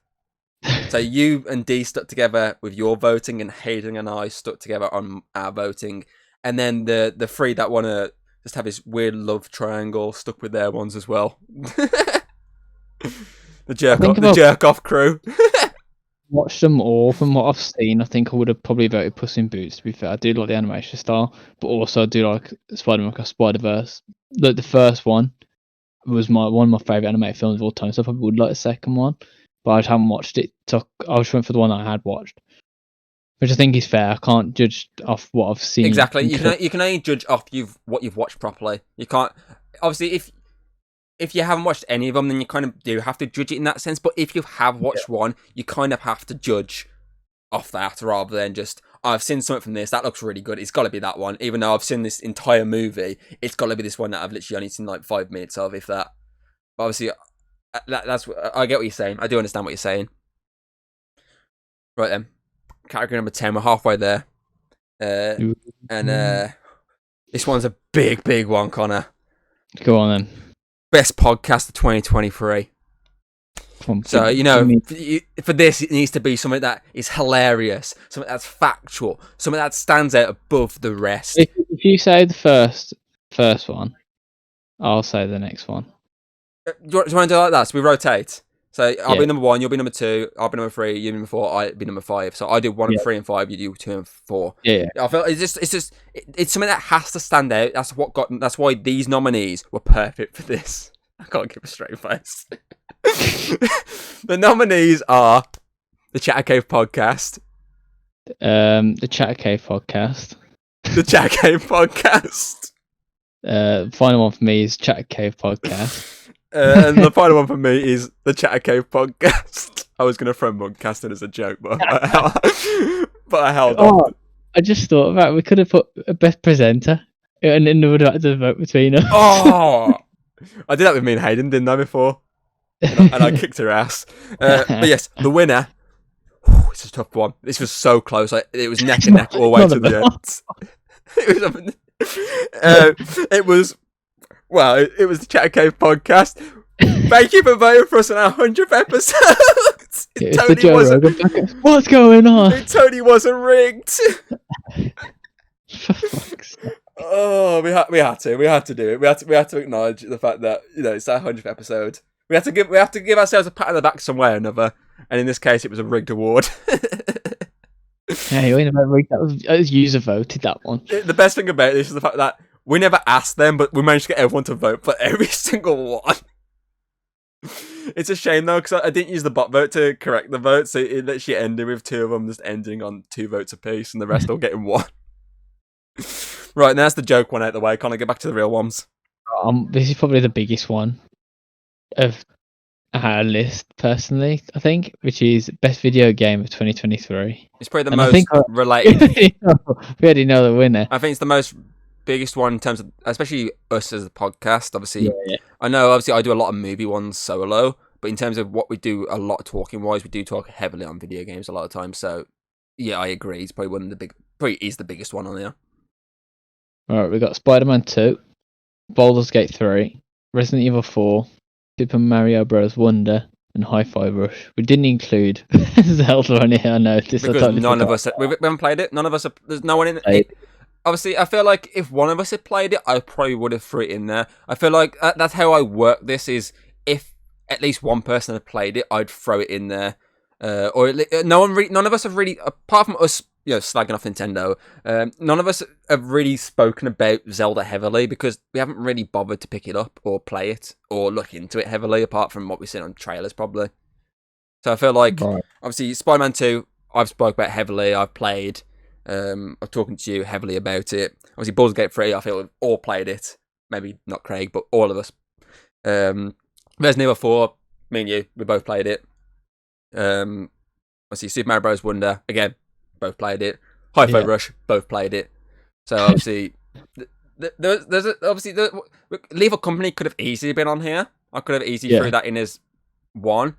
So you and Dee stuck together with your voting, and Hayden and I stuck together on our voting. And then the three that want to just have this weird love triangle stuck with their ones as well. the jerk off crew. watched them all. From what I've seen, I think I would have probably voted Puss in Boots. To be fair, I do like the animation style, but also I do like Spider-Man Across Spider-Verse. Like the first one was one of my favorite animated films of all time, so I probably would like the second one, but I haven't watched it. So I just went for the one I had watched, which I think is fair. I can't judge off what I've seen. Exactly. You can only judge off what you've watched properly. You can't, obviously, if you haven't watched any of them, then you kind of do have to judge it in that sense. But if you have watched one, you kind of have to judge off that rather than just, I've seen something from this, that looks really good, it's got to be that one. Even though I've seen this entire movie, it's got to be this one that I've literally only seen like 5 minutes of, if that. But obviously, that's I get what you're saying. I do understand what you're saying. Right then, category number 10, we're halfway there. And this one's a big one, Connor. Go on then. Best podcast of 2023. So, for this, it needs to be something that is hilarious, something that's factual, something that stands out above the rest. If you say the first one, I'll say the next one. Do you want to do it like that? So we rotate. So I'll be number 1, you'll be number 2, I'll be number 3, you'll be number 4, I'll be number 5. So I do 1 and 3 and 5, you do 2 and 4. Yeah. I feel it's something that has to stand out. That's why these nominees were perfect for this. I can't give a straight face. The nominees are the Chatter Cave Podcast. The Chatter Cave Podcast. The Chatter Cave Podcast. Final one for me is Chatter Cave Podcast. And the final one for me is the Chatter Cave Podcast. I was going to throw Mugcast in as a joke, but I held on. I just thought about it. We could have put a best presenter, and then we would have had to vote between us. Oh, I did that with me and Hayden, didn't I, before? And I kicked her ass. But yes, the winner. It's a tough one. This was so close. It was neck and neck all the way to the end. It was the Chatter Cave Podcast. Thank you for voting for us on our 100th episode. What's going on? It totally wasn't rigged. Oh, we had to do it. We had to acknowledge the fact that it's our 100th episode. We have to give ourselves a pat on the back some way or another. And in this case, it was a rigged award. Hey, wait about rigged. That was user voted, that one. The best thing about this is the fact that we never asked them, but we managed to get everyone to vote for every single one. It's a shame though, because I didn't use the bot vote to correct the vote, so it literally ended with 2 of them just ending on 2 votes apiece, and the rest all getting 1. Right, and that's the joke one out the way. Can't I get back to the real ones? This is probably the biggest one of our list, personally, I think, which is best video game of 2023. It's probably the most related. We already know the winner. I think it's the most biggest one in terms of, especially us as a podcast. Obviously, yeah. I know. Obviously, I do a lot of movie ones solo, but in terms of what we do, a lot talking wise, we do talk heavily on video games a lot of times. So, yeah, I agree. It's probably probably is the biggest one on here. All right, we got Spider-Man 2, Baldur's Gate 3, Resident Evil 4, Super Mario Bros. Wonder, and Hi-Fi Rush. We didn't include Zelda on here. I noticed. Because none of us we haven't played it. None of us. There's no one in it. Obviously, I feel like if one of us had played it, I probably would have threw it in there. I feel like that's how I work this, is if at least one person had played it, I'd throw it in there. none of us have really, apart from us, slagging off Nintendo. None of us have really spoken about Zelda heavily because we haven't really bothered to pick it up or play it or look into it heavily, apart from what we've seen on trailers, probably. So I feel like, obviously, Spider-Man 2, I've spoke about heavily. I've played. I'm talking to you heavily about it. Obviously, Baldur's Gate 3, I feel we've all played it. Maybe not Craig, but all of us. Resident Evil 4, me and you, we both played it. Obviously, Super Mario Bros. Wonder, again, both played it. Hi-Fi Rush, both played it. So obviously, Lethal Company could have easily been on here. I could have easily threw that in as one.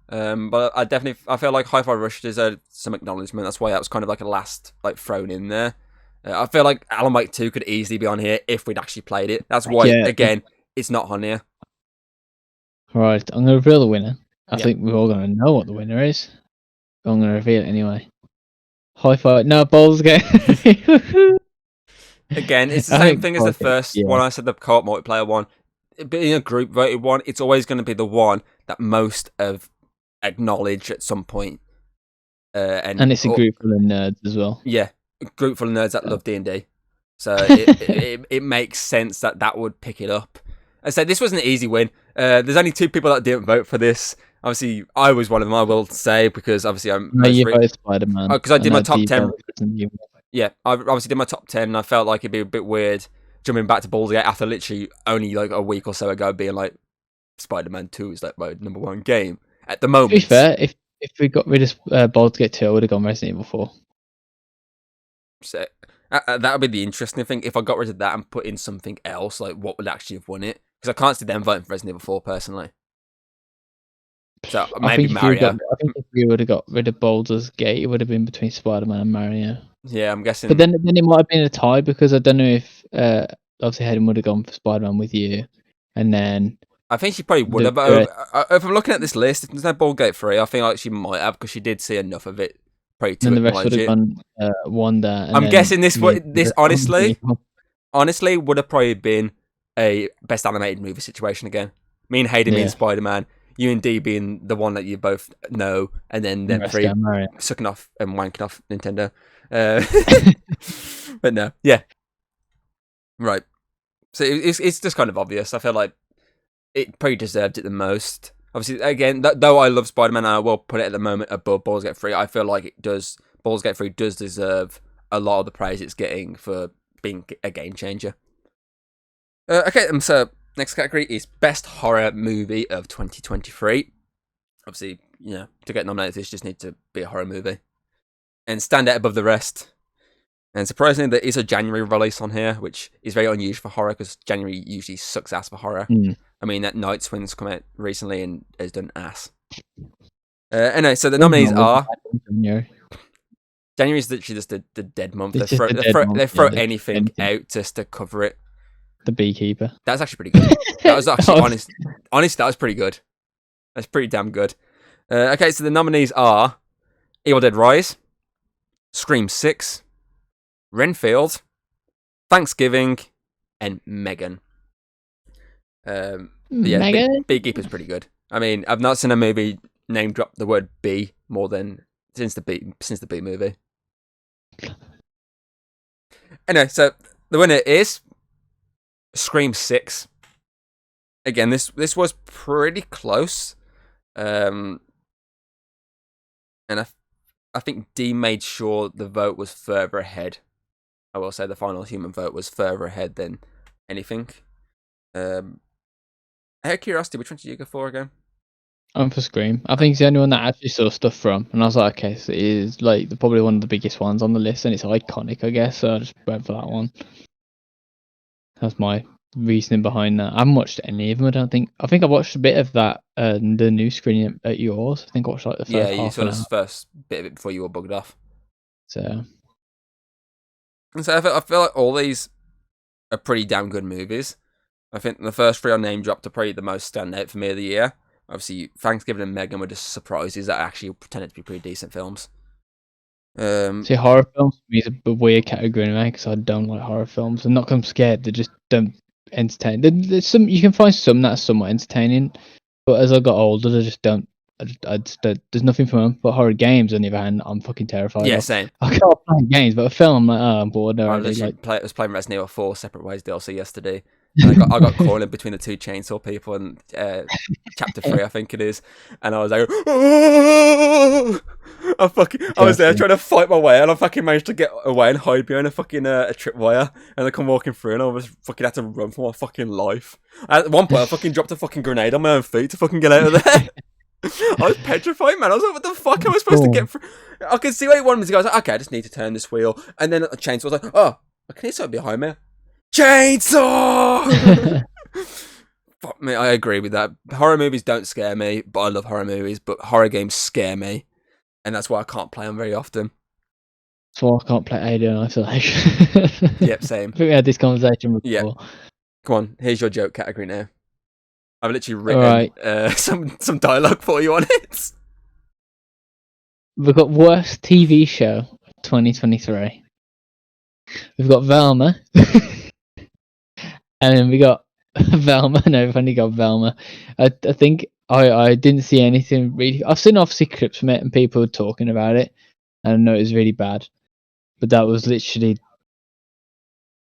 But I feel like Hi-Fi Rush deserved some acknowledgement. That's why that was kind of like a last thrown in there. I feel like Alan Wake 2 could easily be on here if we'd actually played it. That's why, again, it's not on here. Right, I'm going to reveal the winner. I think we're all going to know what the winner is. I'm going to reveal it anyway. Hi-Fi. No, Baldur's Gate. Again, it's the same thing as the first one. I said the co-op multiplayer one. Being a group voted one, it's always going to be the one that most have acknowledged at some point. And it's a group full of nerds as well. Yeah, a group full of nerds that love D&D. So it makes sense that would pick it up. I said this was an easy win. There's only 2 people that didn't vote for this. Obviously, I was one of them, I will say, because obviously I'm... No, you voted Spider-Man. Because I did my top 10. Yeah, I obviously did my top 10, and I felt like it'd be a bit weird jumping back to Baldur's Gate after literally only a week or so ago being like, Spider-Man 2 is my number 1 game. At the moment... To be fair, if we got rid of Baldur's Gate 2, I would have gone Resident Evil 4. So, that would be the interesting thing. If I got rid of that and put in something else, what would actually have won it? Because I can't see them voting for Resident Evil 4, personally. So maybe Mario. I think if we would have got rid of Baldur's Gate, it would have been between Spider-Man and Mario. Yeah, I'm guessing. But then it might have been a tie because I don't know if obviously Hayden would have gone for Spider-Man with you, and then I think she probably would have. But if I'm looking at this list, if there's no Baldur's Gate 3, I think she might have because she did see enough of it. Probably to and the rest would have gone Wonder. I'm guessing this honestly would have probably been a best animated movie situation again. Me and Hayden being Spider-Man. You and D being the one that you both know, and then them 3 sucking off and wanking off Nintendo. But no, yeah. Right. So it's just kind of obvious. I feel like it probably deserved it the most. Obviously, again, though I love Spider-Man, I will put it at the moment above Baldur's Gate 3. I feel like Baldur's Gate 3 does deserve a lot of the praise it's getting for being a game changer. Okay, so... next category is Best Horror Movie of 2023. Obviously, to get nominated, this just needs to be a horror movie. And stand out above the rest. And surprisingly, there is a January release on here, which is very unusual for horror, because January usually sucks ass for horror. I mean, that Night Swing's come out recently and has done ass. Anyway, so the nominees are... January is literally just the dead month. They throw anything out just to cover it. The Beekeeper. That's actually pretty good. That was actually honest. That was pretty good. That's pretty damn good. Okay, so the nominees are Evil Dead Rise, Scream 6, Renfield, Thanksgiving, and Megan. Megan? Beekeeper's pretty good. I mean, I've not seen a movie name drop the word bee more than since the Bee movie. Anyway, so the winner is Scream 6. Again, this was pretty close. And I think D made sure the vote was further ahead. I will say the final human vote was further ahead than anything. Out of curiosity, which one did you go for again? I'm for Scream. I think it's the only one that I actually saw stuff from, and I was like, okay, so it is probably one of the biggest ones on the list, and it's iconic, I guess. So I just went for that one. That's my reasoning behind that. I haven't watched any of them. I don't think. I think I watched a bit of that. The new screening at yours. I think I watched the first. Yeah, you saw the first bit of it before you were bugged off. So I feel like all these are pretty damn good movies. I think the first 3 on name dropped are probably the most standout for me of the year. Obviously, Thanksgiving and Megan were just surprises that actually pretended to be pretty decent films. See, horror films for me is a weird category anyway, because I don't like horror films. And not because I'm scared, they just don't entertain. There's some, you can find some that are somewhat entertaining, but as I got older, they just don't there's nothing for them. But horror games, on the other hand, I'm fucking terrified Yeah, of. same. I can't play games, but a film, I'm like, oh, I'm bored I already. literally Like, was playing Resident Evil 4 Separate Ways DLC yesterday. And I got caught in between the two chainsaw people in chapter 3, I think it is. And I was like, oh! I was there trying to fight my way, and I fucking managed to get away and hide behind a fucking a tripwire. And I come walking through, and I was fucking had to run for my fucking life. At one point, I fucking dropped a fucking grenade on my own feet to fucking get out of there. I was petrified, man. I was like, what the fuck am I supposed to get through? I could see where he wanted me to go. I was like, okay, I just need to turn this wheel. And then a chainsaw was like, oh, I can hear something behind me. Chainsaw! Fuck me, I agree with that. Horror movies don't scare me, but I love horror movies. But horror games scare me. And that's why I can't play them very often. So I can't play Alien Isolation. Yep, same. I think we had this conversation before. Yeah. Come on, here's your joke category now. I've literally written some dialogue for you on it. We've got worst TV show 2023. We've got Velma. And then we got Velma. No, we've only got Velma. I think I didn't see anything really. I've seen obviously clips from it and people talking about it. And I know it was really bad. But that was literally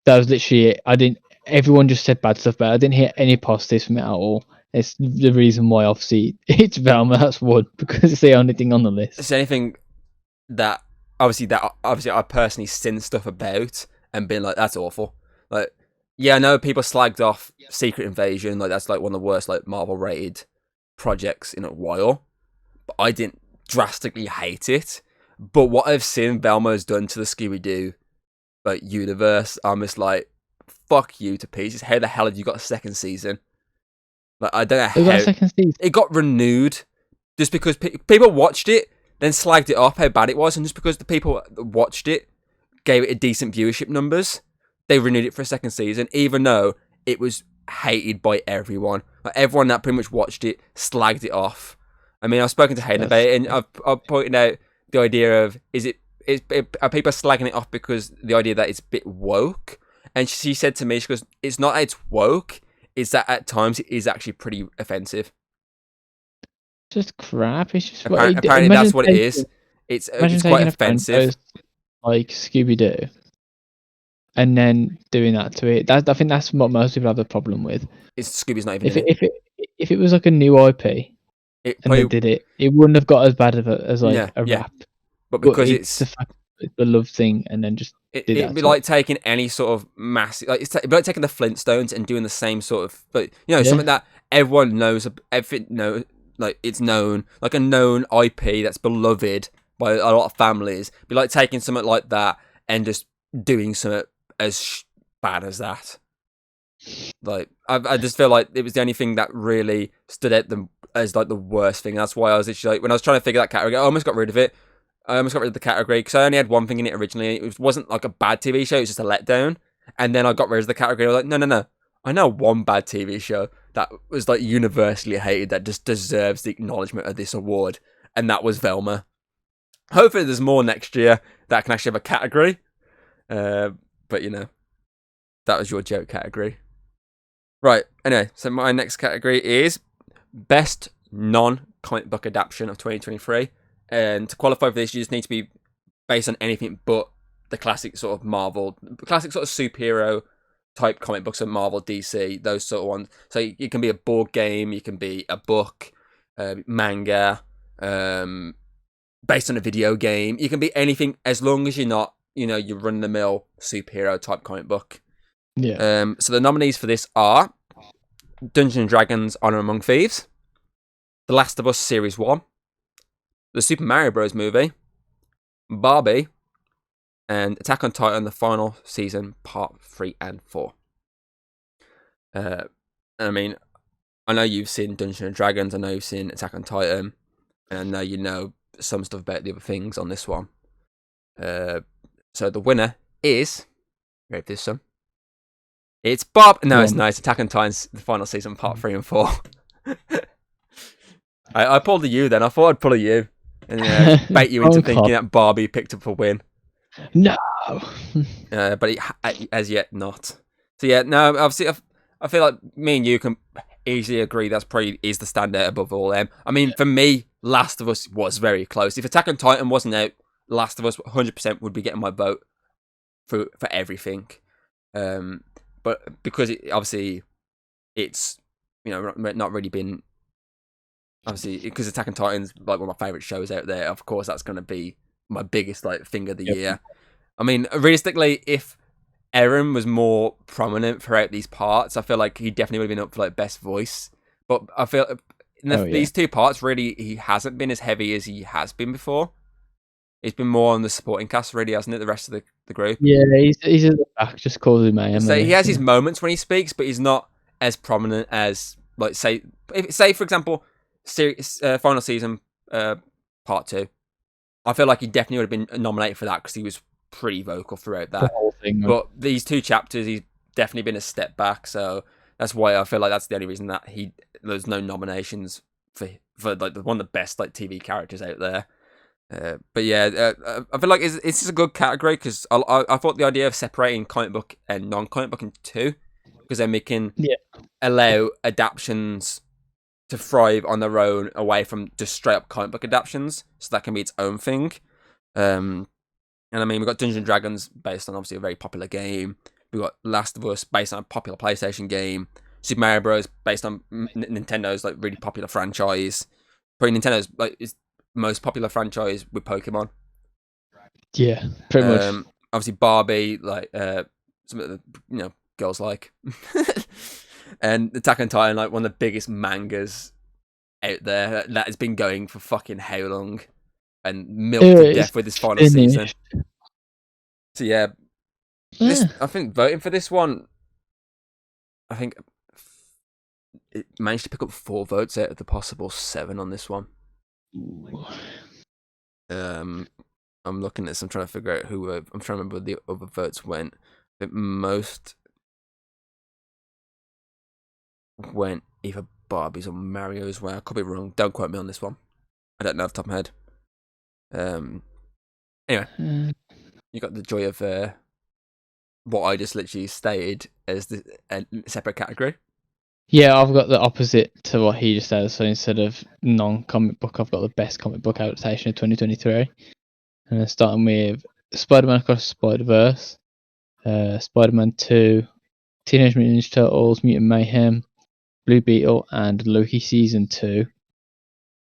it. Everyone just said bad stuff about it. I didn't hear any positives from it at all. It's the reason why obviously it's Velma, that's one, because it's the only thing on the list. Is there anything that obviously I personally seen stuff about and been like, that's awful. Like, yeah, I know people slagged off Secret Invasion, like that's like one of the worst like Marvel rated projects in a while. But I didn't drastically hate it. But what I've seen Velma has done to the Scooby-Doo like universe, I'm just like, fuck you to pieces. How the hell have you got a second season? Like, I don't know how got a second season. It got renewed just because people watched it, then slagged it off how bad it was, and just because the people that watched it gave it a decent viewership numbers, they renewed it for a second season, even though it was hated by everyone. Like, everyone that pretty much watched it slagged it off. I mean, I've spoken to Hayden about it, and I've pointed out the idea of are people slagging it off because the idea that it's a bit woke? And she said to me, she goes, it's not that it's woke, it's that at times it is actually pretty offensive. Just crap. It's just apparently that's what it is. It's quite offensive. Like Scooby-Doo. And then doing that to it. I think that's what most people have a problem with. Scooby's not even if it was like a new IP and they did it, it wouldn't have got as bad as a rap. But because it's the fact it's the love thing, and then just it'd be like taking any sort of massive, like it'd be like taking the Flintstones and doing the same sort of, but something that everyone knows, like it's known, like a known IP that's beloved by a lot of families. It'd be like taking something like that and just doing something as bad as that. Like I just feel like it was the only thing that really stood out as like the worst thing. That's why I was actually like, when I was trying to figure that category, I almost got rid of it. I almost got rid of the category because I only had one thing in it originally. It wasn't like a bad TV show, it was just a letdown. And then I got rid of the category. I was like, no. I know one bad TV show that was like universally hated that just deserves the acknowledgement of this award. And that was Velma. Hopefully there's more next year that can actually have a category. But that was your joke category. Right, anyway, so my next category is Best Non-Comic Book Adaptation of 2023. And to qualify for this, you just need to be based on anything but the classic sort of Marvel, classic sort of superhero type comic books of Marvel, DC, those sort of ones. So it can be a board game, you can be a book, manga, based on a video game. You can be anything as long as you're not, your run-of-the-mill superhero type comic book. Yeah. So the nominees for this are Dungeons & Dragons Honor Among Thieves, The Last of Us Series 1, the Super Mario Bros. Movie, Barbie, and Attack on Titan, the final season, part 3 and 4. I mean, I know you've seen Dungeons & Dragons, I know you've seen Attack on Titan, and I know you know some stuff about the other things on this one. So the winner is, ready for this one? It's Bob. No, it's nice. Attack on Titan's the final season, part 3 and 4. I pulled a you then. I thought I'd pull a you and bait you into thinking that Barbie picked up a win. No. But it as yet not. So yeah, no. Obviously, I feel like me and you can easily agree that's probably is the standout above all them. I mean, for me, Last of Us was very close. If Attack on Titan wasn't out, Last of Us 100% would be getting my vote for everything. But because obviously it's not really been, obviously because Attack on Titan's like one of my favorite shows out there. Of course, that's going to be my biggest like thing of the year. I mean, realistically, if Eren was more prominent throughout these parts, I feel like he definitely would have been up for like best voice. But I feel these two parts, really, he hasn't been as heavy as he has been before. It's been more on the supporting cast, really, hasn't it? The rest of the group. Yeah, he's in the back, just causing mayhem. So he has his moments when he speaks, but he's not as prominent as, like, say for example, final season part 2. I feel like he definitely would have been nominated for that because he was pretty vocal throughout that. The whole thing, but these 2 chapters, he's definitely been a step back. So that's why I feel like that's the only reason that there's no nominations for like one of the best like TV characters out there. But yeah, I feel like it's just a good category because I thought the idea of separating comic book and non-comic book into 2, because then we can allow adaptions to thrive on their own away from just straight up comic book adaptions, so that can be its own thing. And I mean, we've got Dungeons and Dragons based on obviously a very popular game. We've got Last of Us based on a popular PlayStation game. Super Mario Bros. Based on Nintendo's like really popular franchise. Probably Nintendo's like is most popular franchise with Pokemon. Yeah, pretty much. Obviously Barbie, like some of the girls like, and Attack on Titan, like one of the biggest mangas out there that has been going for fucking how long, and milked to death with this final season. So yeah, I think voting for this one, I think it managed to pick up 4 votes out of the possible 7 on this one. I'm looking at this. I'm trying to figure out who. I'm trying to remember where the other votes went. I think most went either Barbies or Mario's way. I could be wrong. Don't quote me on this one. I don't know off the top of my head. Anyway, you got the joy of what I just literally stated as the separate category. Yeah, I've got the opposite to what he just said. So instead of non-comic book, I've got the best comic book adaptation of 2023. And starting with Spider-Man Across the Spider-Verse, Spider-Man 2, Teenage Mutant Ninja Turtles, Mutant Mayhem, Blue Beetle, and Loki Season 2.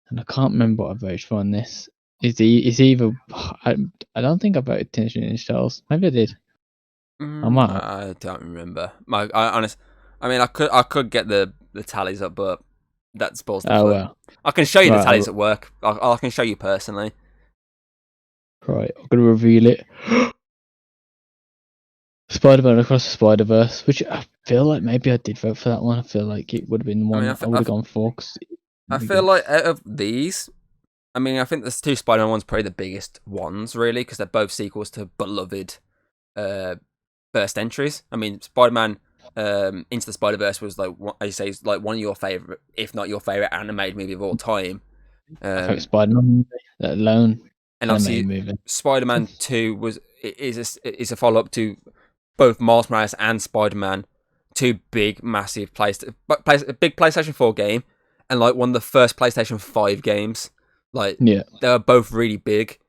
And I can't remember what I voted for on this. It's either... I don't think I voted Teenage Mutant Ninja Turtles. Maybe I did. I don't remember. I could get the tallies up, but that spoils the fun. Well. I can show you the tallies at work. I can show you personally. Right, I'm going to reveal it. Spider-Man Across the Spider-Verse, which I feel like maybe I did vote for that one. I feel like it would have been the one I would have gone for. I feel like out of these, I think the 2 Spider-Man ones probably the biggest ones, really, because they're both sequels to beloved first entries. I mean, Spider-Man Into the Spider-Verse was like, I say, is like one of your favorite, if not your favorite animated movie of all time. I think Spider-Man, that alone. And obviously, Spider-Man 2 is a follow-up to both Miles Morales and Spider-Man, 2 big, massive big PlayStation 4 game, and like one of the first PlayStation 5 games. Like, they were both really big.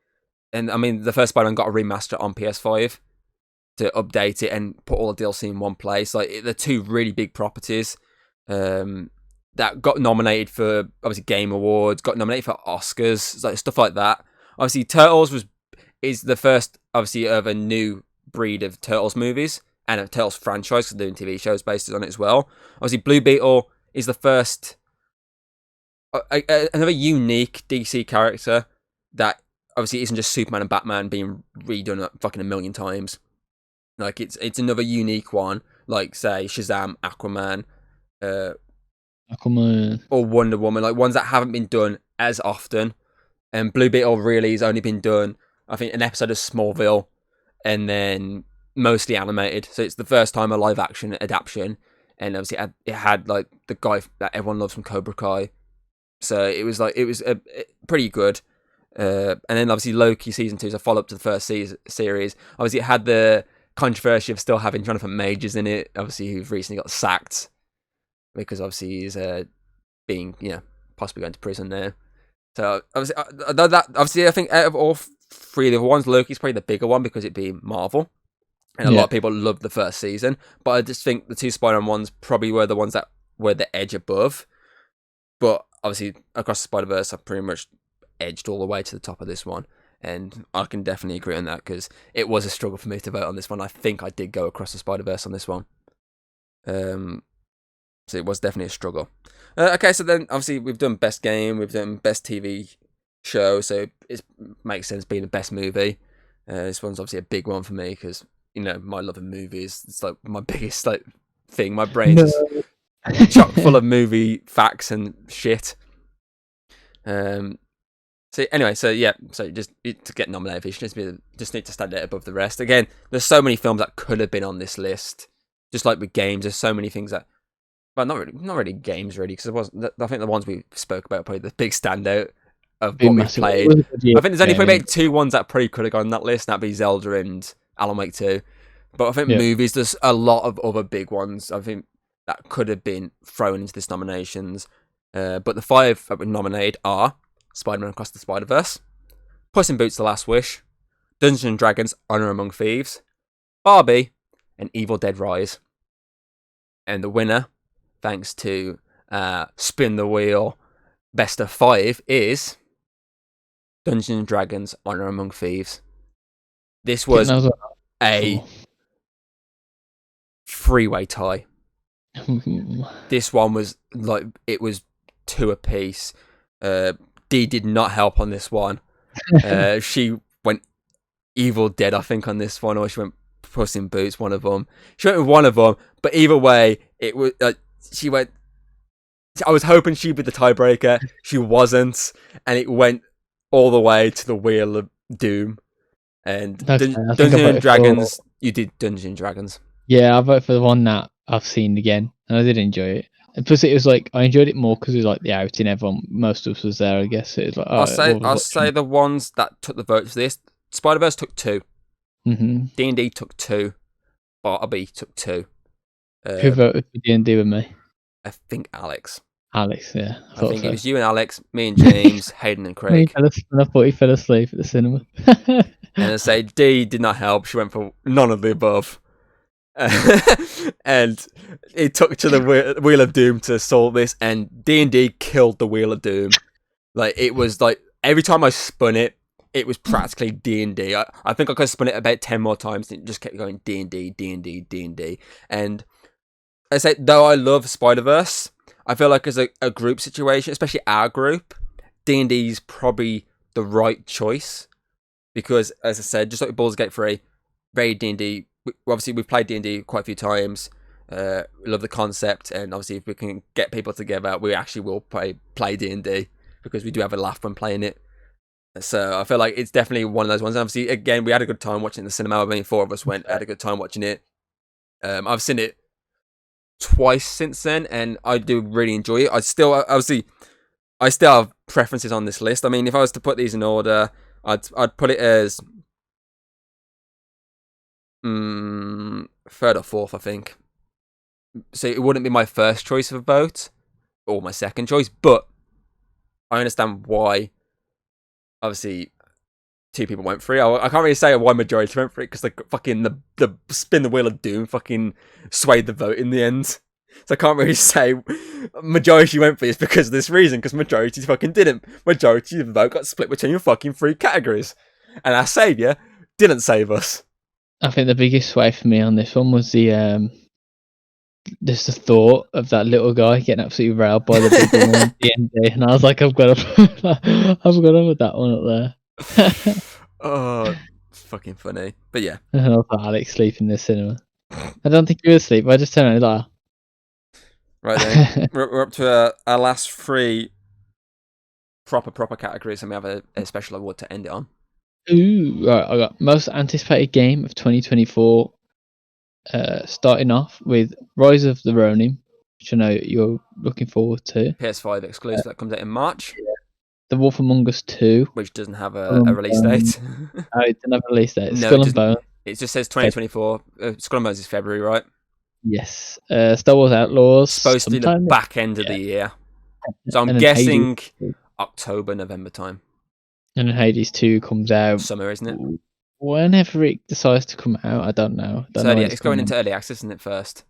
And I mean, the first Spider-Man got a remaster on PS5 to update it and put all the DLC in one place. Like, they're 2 really big properties that got nominated for obviously Game Awards, got nominated for Oscars, like stuff like that. Obviously, Turtles is the first, obviously, of a new breed of Turtles movies and a Turtles franchise, because they're doing TV shows based on it as well. Obviously, Blue Beetle is the first, another unique DC character that obviously isn't just Superman and Batman being redone fucking a million times. Like, it's another unique one, like, say, Shazam, Aquaman, or Wonder Woman, like ones that haven't been done as often. And Blue Beetle really has only been done, I think, an episode of Smallville, and then mostly animated. So it's the first time a live action adaptation, and obviously it had like the guy that everyone loves from Cobra Kai. So it was pretty good. And then obviously Loki season 2 is a follow up to the first series. Obviously it had the controversy of still having Jonathan Majors in it, obviously, who've recently got sacked because obviously he's being possibly going to prison now. So obviously, I think out of all three of the ones, Loki's probably the bigger one because it being Marvel, and a lot of people loved the first season. But I just think the two Spider-Man ones probably were the ones that were the edge above. But obviously, Across the Spider-Verse, I pretty much edged all the way to the top of this one, and I can definitely agree on that because it was a struggle for me to vote on this one. I think I did go Across the Spider-Verse on this one. So it was definitely a struggle. Okay, so then obviously we've done best game, we've done best TV show, so it makes sense being the best movie. This one's obviously a big one for me because my love of movies. It's like my biggest thing. My brain's just chock full of movie facts and shit. So anyway, so just to get nominated, you just need to stand out above the rest. Again, there's so many films that could have been on this list. Just like with games, there's so many things that. Well, not really games, really, because I think the ones we spoke about are probably the big standout of what we've played. I think there's only probably two ones that probably could have gone on that list, and that'd be Zelda and Alan Wake 2. But I think movies, there's a lot of other big ones, I think, that could have been thrown into this nominations. But the 5 that were nominated are Spider-Man Across the Spider-Verse, Puss in Boots: The Last Wish, Dungeons and Dragons: Honor Among Thieves, Barbie, and Evil Dead Rise. And the winner, thanks to Spin the Wheel Best of 5, is Dungeons and Dragons: Honor Among Thieves. This was a three-way tie. This one was it was 2 apiece. Dee did not help on this one. She went Evil Dead, I think, on this one, or she went Puss in Boots, one of them. She went with one of them, but either way, it was she went. I was hoping she'd be the tiebreaker. She wasn't, and it went all the way to the Wheel of Doom. And Dungeons and Dragons, you did Dungeons and Dragons. Yeah, I voted for the one that I've seen again, and I did enjoy it. And plus, it was I enjoyed it more because it was the outing. Everyone, most of us was there. I guess it was I'll say the ones that took the vote for this: Spider-Verse took 2, D&D took 2, Barbie took 2. Who voted for D&D with me? I think Alex. Alex, yeah. I think it was you and Alex, me and James, Hayden and Craig. I thought he fell asleep at the cinema. And I say Dee did not help. She went for none of the above. And it took to the Wheel of Doom to solve this, and D&D killed the Wheel of Doom. It was every time I spun it, it was practically D&D. I think I could have spun it about 10 more times, and it just kept going D&D, D&D, D&D. And I say, though I love Spider-Verse, I feel like as a group situation, especially our group, D&D is probably the right choice. Because, as I said, just like Baldur's Gate 3, very D&D. Obviously, we've played D&D quite a few times. We love the concept, and obviously, if we can get people together, we actually will play D&D because we do have a laugh when playing it. So I feel like it's definitely one of those ones. And obviously, again, we had a good time watching it in the cinema. I mean, 4 of us went, had a good time watching it. I've seen it twice since then, and I do really enjoy it. I still have preferences on this list. I mean, if I was to put these in order, I'd put it as 3rd or 4th, I think. So it wouldn't be my first choice of a vote or my second choice, but I understand why. Obviously, 2 people went for it. I can't really say why majority went for it because the Spin the Wheel of Doom fucking swayed the vote in the end. So I can't really say majority went for this because of this reason, because majority fucking didn't. Majority of the vote got split between fucking 3 categories. And our saviour didn't save us. I think the biggest sway for me on this one was just the thought of that little guy getting absolutely railed by the big one at the end day, and I was like, I've got to put that one up there. Oh, it's fucking funny. But yeah. And I thought Alex sleeping in the cinema. I don't think he was asleep. I just turned around Right then, we're up to our last 3 proper categories, and we have a special award to end it on. Ooh, right, I got most anticipated game of 2024. Starting off with Rise of the Ronin, which I know you're looking forward to. PS5 exclusive that comes out in March. The Wolf Among Us 2, which doesn't have a release date. Oh, it doesn't have a release date. No, Skull and Bones. It just says 2024. Skull and Bones is February, right? Yes. Star Wars Outlaws. Supposed to be the back end of the year. So I'm guessing October, November time. And Hades 2 comes out Summer, isn't it? whenever it decides to come out. I don't know. It's going into early access, isn't it? First.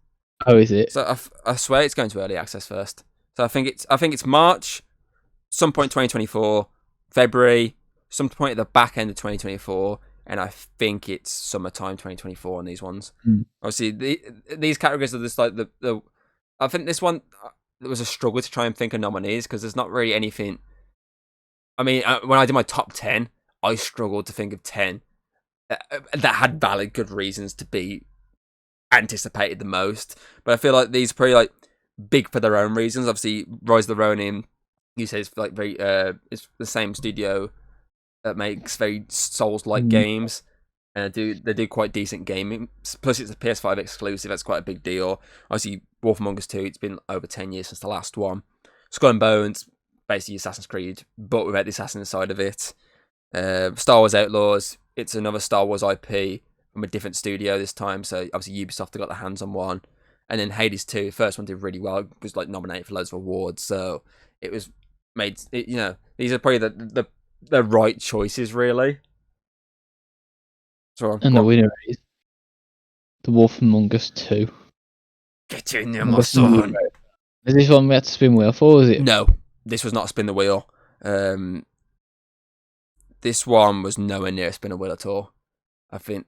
Oh, is it? So I swear it's going to early access first. So I think it's March, some point 2024, February, some point at the back end of 2024, and I think it's summertime 2024 on these ones. Obviously, these categories are just like the. I think this one there was a struggle to try and think of nominees because there's not really anything. I mean, when I did my top 10, I struggled to think of 10 that had valid, good reasons to be anticipated the most. But I feel like these are pretty like big for their own reasons. Obviously, Rise of the Ronin, you say it's like very it's the same studio that makes very Souls-like games, and they do quite decent gaming. Plus, it's a PS5 exclusive. That's quite a big deal. Obviously, Wolf Among Us 2. It's been over 10 years since the last one. Skull and Bones, basically Assassin's Creed, but without the assassin side of it. Star Wars Outlaws. It's another Star Wars IP from a different studio this time. So obviously Ubisoft have got their hands on one. And then Hades 2, the first one did really well. It was like nominated for loads of awards. So it was made. These are probably the right choices, really. So and the winner is The Wolf Among Us 2. Get in there, my son. Is this one we had to spin wheel for, was it? No, this was not a spin the wheel. This one was nowhere near a spin the wheel at all. I think.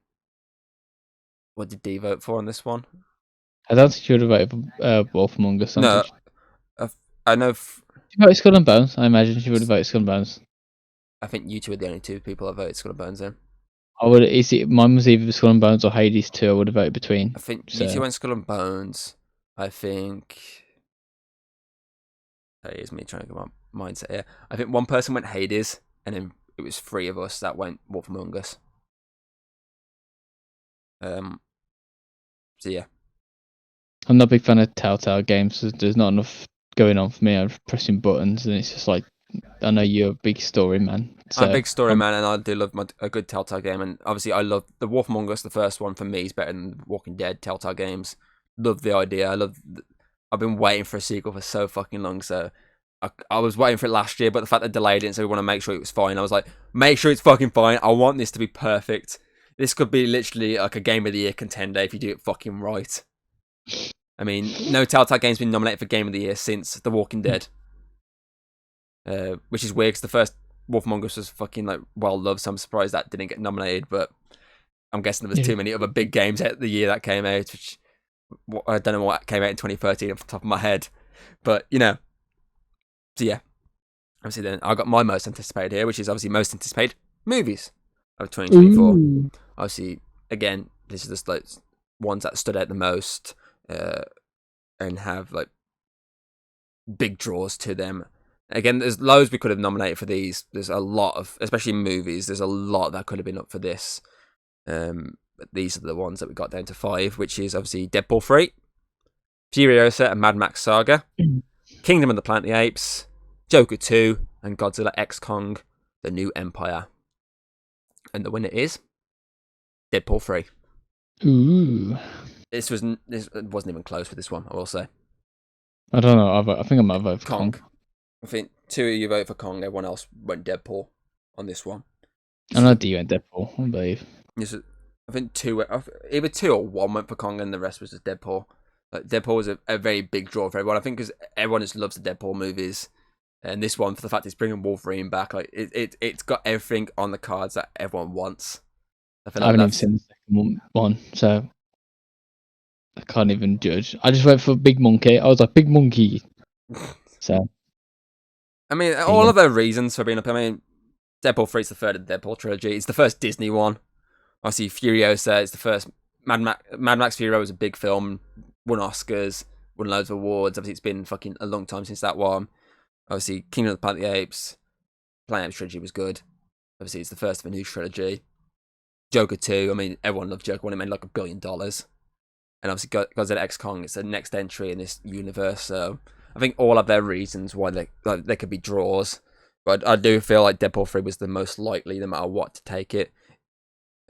What did D vote for on this one? I don't think you would have voted for Wolf Among Us. No, I know. You voted Skull and Bones. I imagine she would have voted Skull and Bones. I think you two are the only two people that voted Skull and Bones in. Mine was either Skull and Bones or Hades 2. I would have voted between. I think you two went Skull and Bones. I think. Here's me trying to get my mindset here. I think one person went Hades, and then it was 3 of us that went Wolf Among Us. So yeah. I'm not a big fan of Telltale games. So there's not enough going on for me. I'm pressing buttons, and it's just like, I know you're a big story man. So I'm a big story man, and I do love a good Telltale game. And obviously, I love the Wolf Among Us. The first one for me is better than Walking Dead Telltale games. Love the idea. I've been waiting for a sequel for so fucking long. So I was waiting for it last year, but the fact they delayed it, so we want to make sure it was fine. I was like, make sure it's fucking fine. I want this to be perfect. This could be literally like a Game of the Year contender if you do it fucking right. I mean, no Telltale game's been nominated for Game of the Year since The Walking Dead. Which is weird because the first Wolf Among Us was fucking like well loved, so I'm surprised that didn't get nominated. But I'm guessing there was too many other big games the year that came out. Which I don't know what came out in 2013 off the top of my head, but so yeah. Obviously, then I got my most anticipated here, which is obviously most anticipated movies of 2024. Ooh. Obviously, again, this is just like ones that stood out the most and have like big draws to them. Again, there's loads we could have nominated for these. There's a lot of, especially movies, there's a lot that could have been up for this. But these are the ones that we got down to 5, which is obviously Deadpool 3, Furiosa and Mad Max Saga, Kingdom of the Planet of the Apes, Joker 2, and Godzilla X Kong, The New Empire. And the winner is Deadpool 3. Ooh. This wasn't even close for this one, I will say. I don't know. I think I might vote for Kong. I think 2 of you voted for Kong. Everyone else went Deadpool on this one. I know D went Deadpool, I believe. I think either 2 or 1 went for Kong, and the rest was just Deadpool. Like, Deadpool was a very big draw for everyone. I think because everyone just loves the Deadpool movies, and this one for the fact it's bringing Wolverine back, like it's got everything on the cards that everyone wants. I haven't even seen the second one, so I can't even judge. I just went for Big Monkey. I was like, Big Monkey. So, I mean, all of their reasons for being up. I mean, Deadpool 3 is the third of the Deadpool trilogy. It's the first Disney one. Obviously, Furiosa is the first. Mad Max Fury was a big film, won Oscars, won loads of awards. Obviously, it's been fucking a long time since that one. Obviously, Kingdom of the Planet of the Apes, Planet of the Apes trilogy was good. Obviously, it's the first of a new trilogy. Joker 2, I mean, everyone loved Joker when it made like $1 billion. And obviously, Godzilla X Kong, it's the next entry in this universe. So I think all of their reasons why they could be draws. But I do feel like Deadpool 3 was the most likely, no matter what, to take it.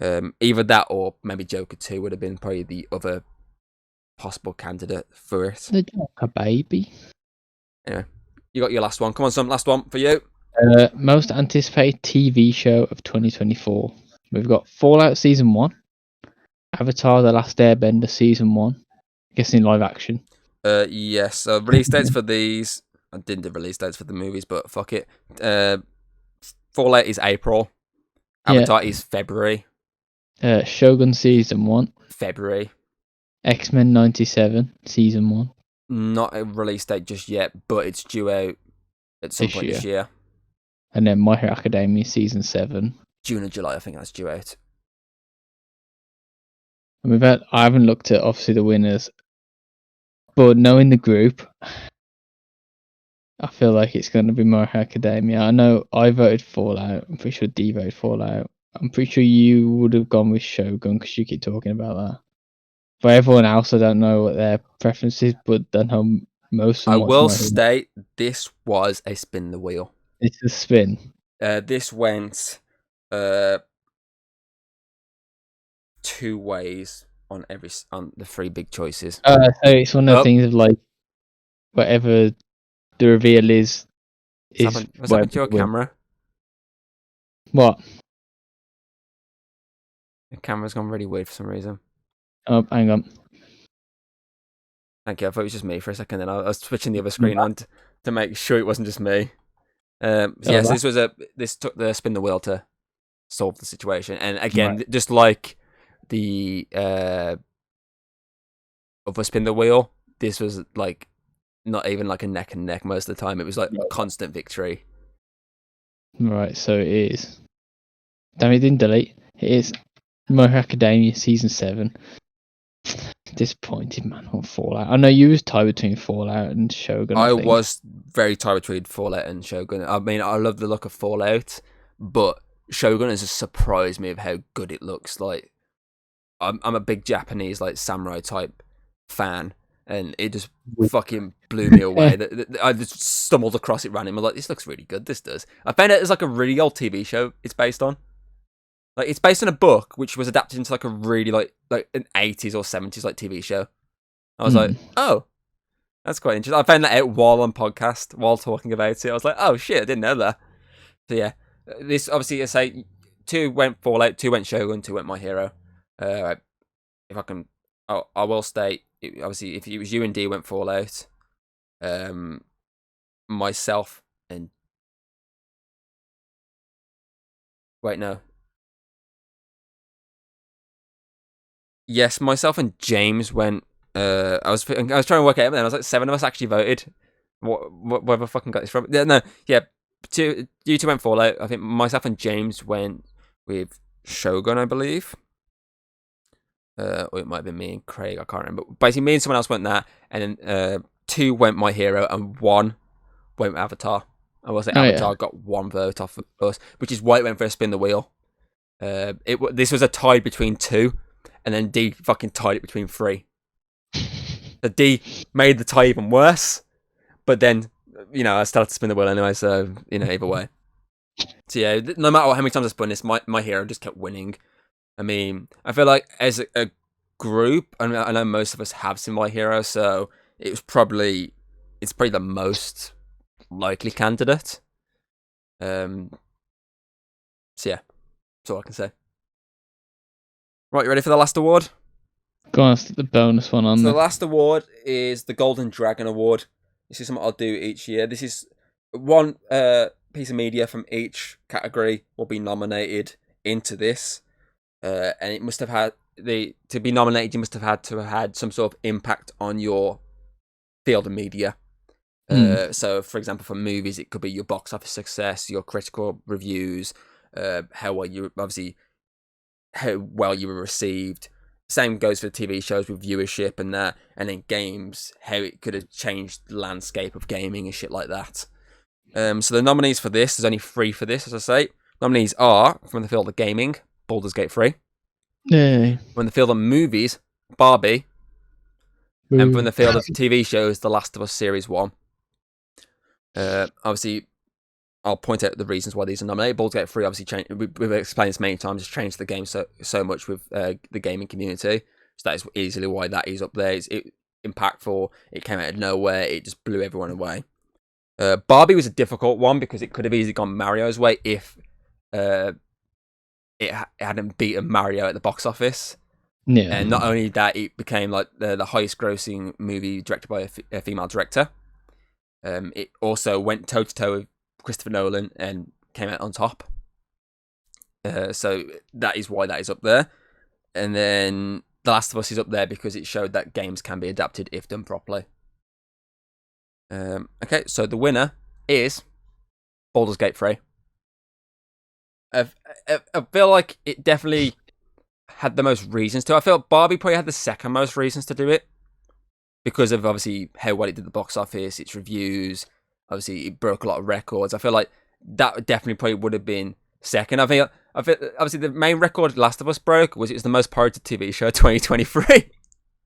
Either that or maybe Joker 2 would have been probably the other possible candidate for it. The Joker baby. Anyway, you got your last one. Come on, some last one for you. Most anticipated TV show of 2024. We've got Fallout Season 1, Avatar The Last Airbender Season 1, I guess in live action. Yes. So release dates for these. I didn't do release dates for the movies, but fuck it. Fallout is April. Avatar is February. Shogun Season 1. February. X-Men 97 Season 1. Not a release date just yet, but it's due out at some point this year. And then My Hero Academia Season 7. June or July, I think that's due out. And I haven't looked at, obviously, the winners. But knowing the group, I feel like it's going to be My Hero Academia. I know I voted Fallout. I'm pretty sure D voted Fallout. I'm pretty sure you would have gone with Shogun because you keep talking about that. For everyone else, I don't know what their preference is, but I know most of them. I will state this was a spin the wheel. It's a spin. This went two ways on the three big choices. So it's one of the things of like whatever the reveal is. What's happened to your camera? What? The camera's gone really weird for some reason. Oh, hang on. Thank you. I thought it was just me for a second. Then I was switching the other screen on to make sure it wasn't just me. Yes, this took the spin the wheel to solve the situation, and again, just like the other spin the wheel, this was like not even like a neck and neck most of the time. It was like a constant victory. Right, so it is. Damn, it didn't delete. It is My Hero Academia Season 7. Disappointed, man, on Fallout. I know you was tied between Fallout and Shogun. I was very tied between Fallout and Shogun. I mean, I love the look of Fallout, but Shogun has just surprised me of how good it looks. Like, I'm a big Japanese like samurai type fan, and it just fucking blew me away. I just stumbled across it randomly. I'm like, this looks really good. This does. I found it as like a really old TV show. It's based on. Like, it's based on a book which was adapted into like a really like an 80s or 70s like TV show. I was like, oh, that's quite interesting. I found that out while talking about it. I was like, oh shit, I didn't know that. So yeah, this obviously I say 2 went Fallout, 2 went Shogun, 2 went My Hero. If I can, I will state obviously if it was you and D went Fallout, myself and Yes, myself and James went. I was trying to work it out, but then I was like, 7 of us actually voted. Where I fucking got this from? Yeah. 2 went Fallout. I think myself and James went with Shogun, I believe. Or it might have been me and Craig. I can't remember. But basically, me and someone else went that, and then 2 went My Hero, and 1 went Avatar. I will say Avatar got 1 vote off of us, which is why it went for a spin the wheel. This was a tie between 2. And then D fucking tied it between 3. The D made the tie even worse. But then, I started to spin the wheel anyway, so, either way. So yeah, no matter how many times I spun this, my hero just kept winning. I mean, I feel like as a group, I know most of us have seen My Hero, so it's probably the most likely candidate. So yeah, that's all I can say. Right, you ready for the last award? Go on, the bonus one on so there. The last award is the Golden Dragon Award. This is something I'll do each year. This is one piece of media from each category will be nominated into this. And it must have had to be nominated, you must have had some sort of impact on your field of media. So, for example, for movies, it could be your box office success, your critical reviews, how well you were received. Same goes for TV shows with viewership and that, and then games, how it could have changed the landscape of gaming and shit like that. So the nominees for this, there's only 3 for this, as I say. Nominees are, from the field of gaming, Baldur's Gate 3. Yeah. From the field of movies, Barbie. And from the field of TV shows, The Last of Us Series 1. Obviously, I'll point out the reasons why these are nominated. Baldur's Gate 3 obviously changed. We've explained this many times. It's changed the game so much with the gaming community. So that is easily why that is up there. It's impactful. It came out of nowhere. It just blew everyone away. Barbie was a difficult one because it could have easily gone Mario's way if it hadn't beaten Mario at the box office. Yeah. And not only that, it became like the highest grossing movie directed by a female director. It also went toe to toe with Christopher Nolan and came out on top. So that is why that is up there. And then The Last of Us is up there because it showed that games can be adapted if done properly. Okay, so the winner is Baldur's Gate 3. I feel like it definitely had the most reasons to. I feel Barbie probably had the second most reasons to do it because of obviously how well it did at the box office, its reviews. Obviously, it broke a lot of records. I feel like that definitely probably would have been second. I feel obviously the main record Last of Us broke was it was the most pirated TV show 2023.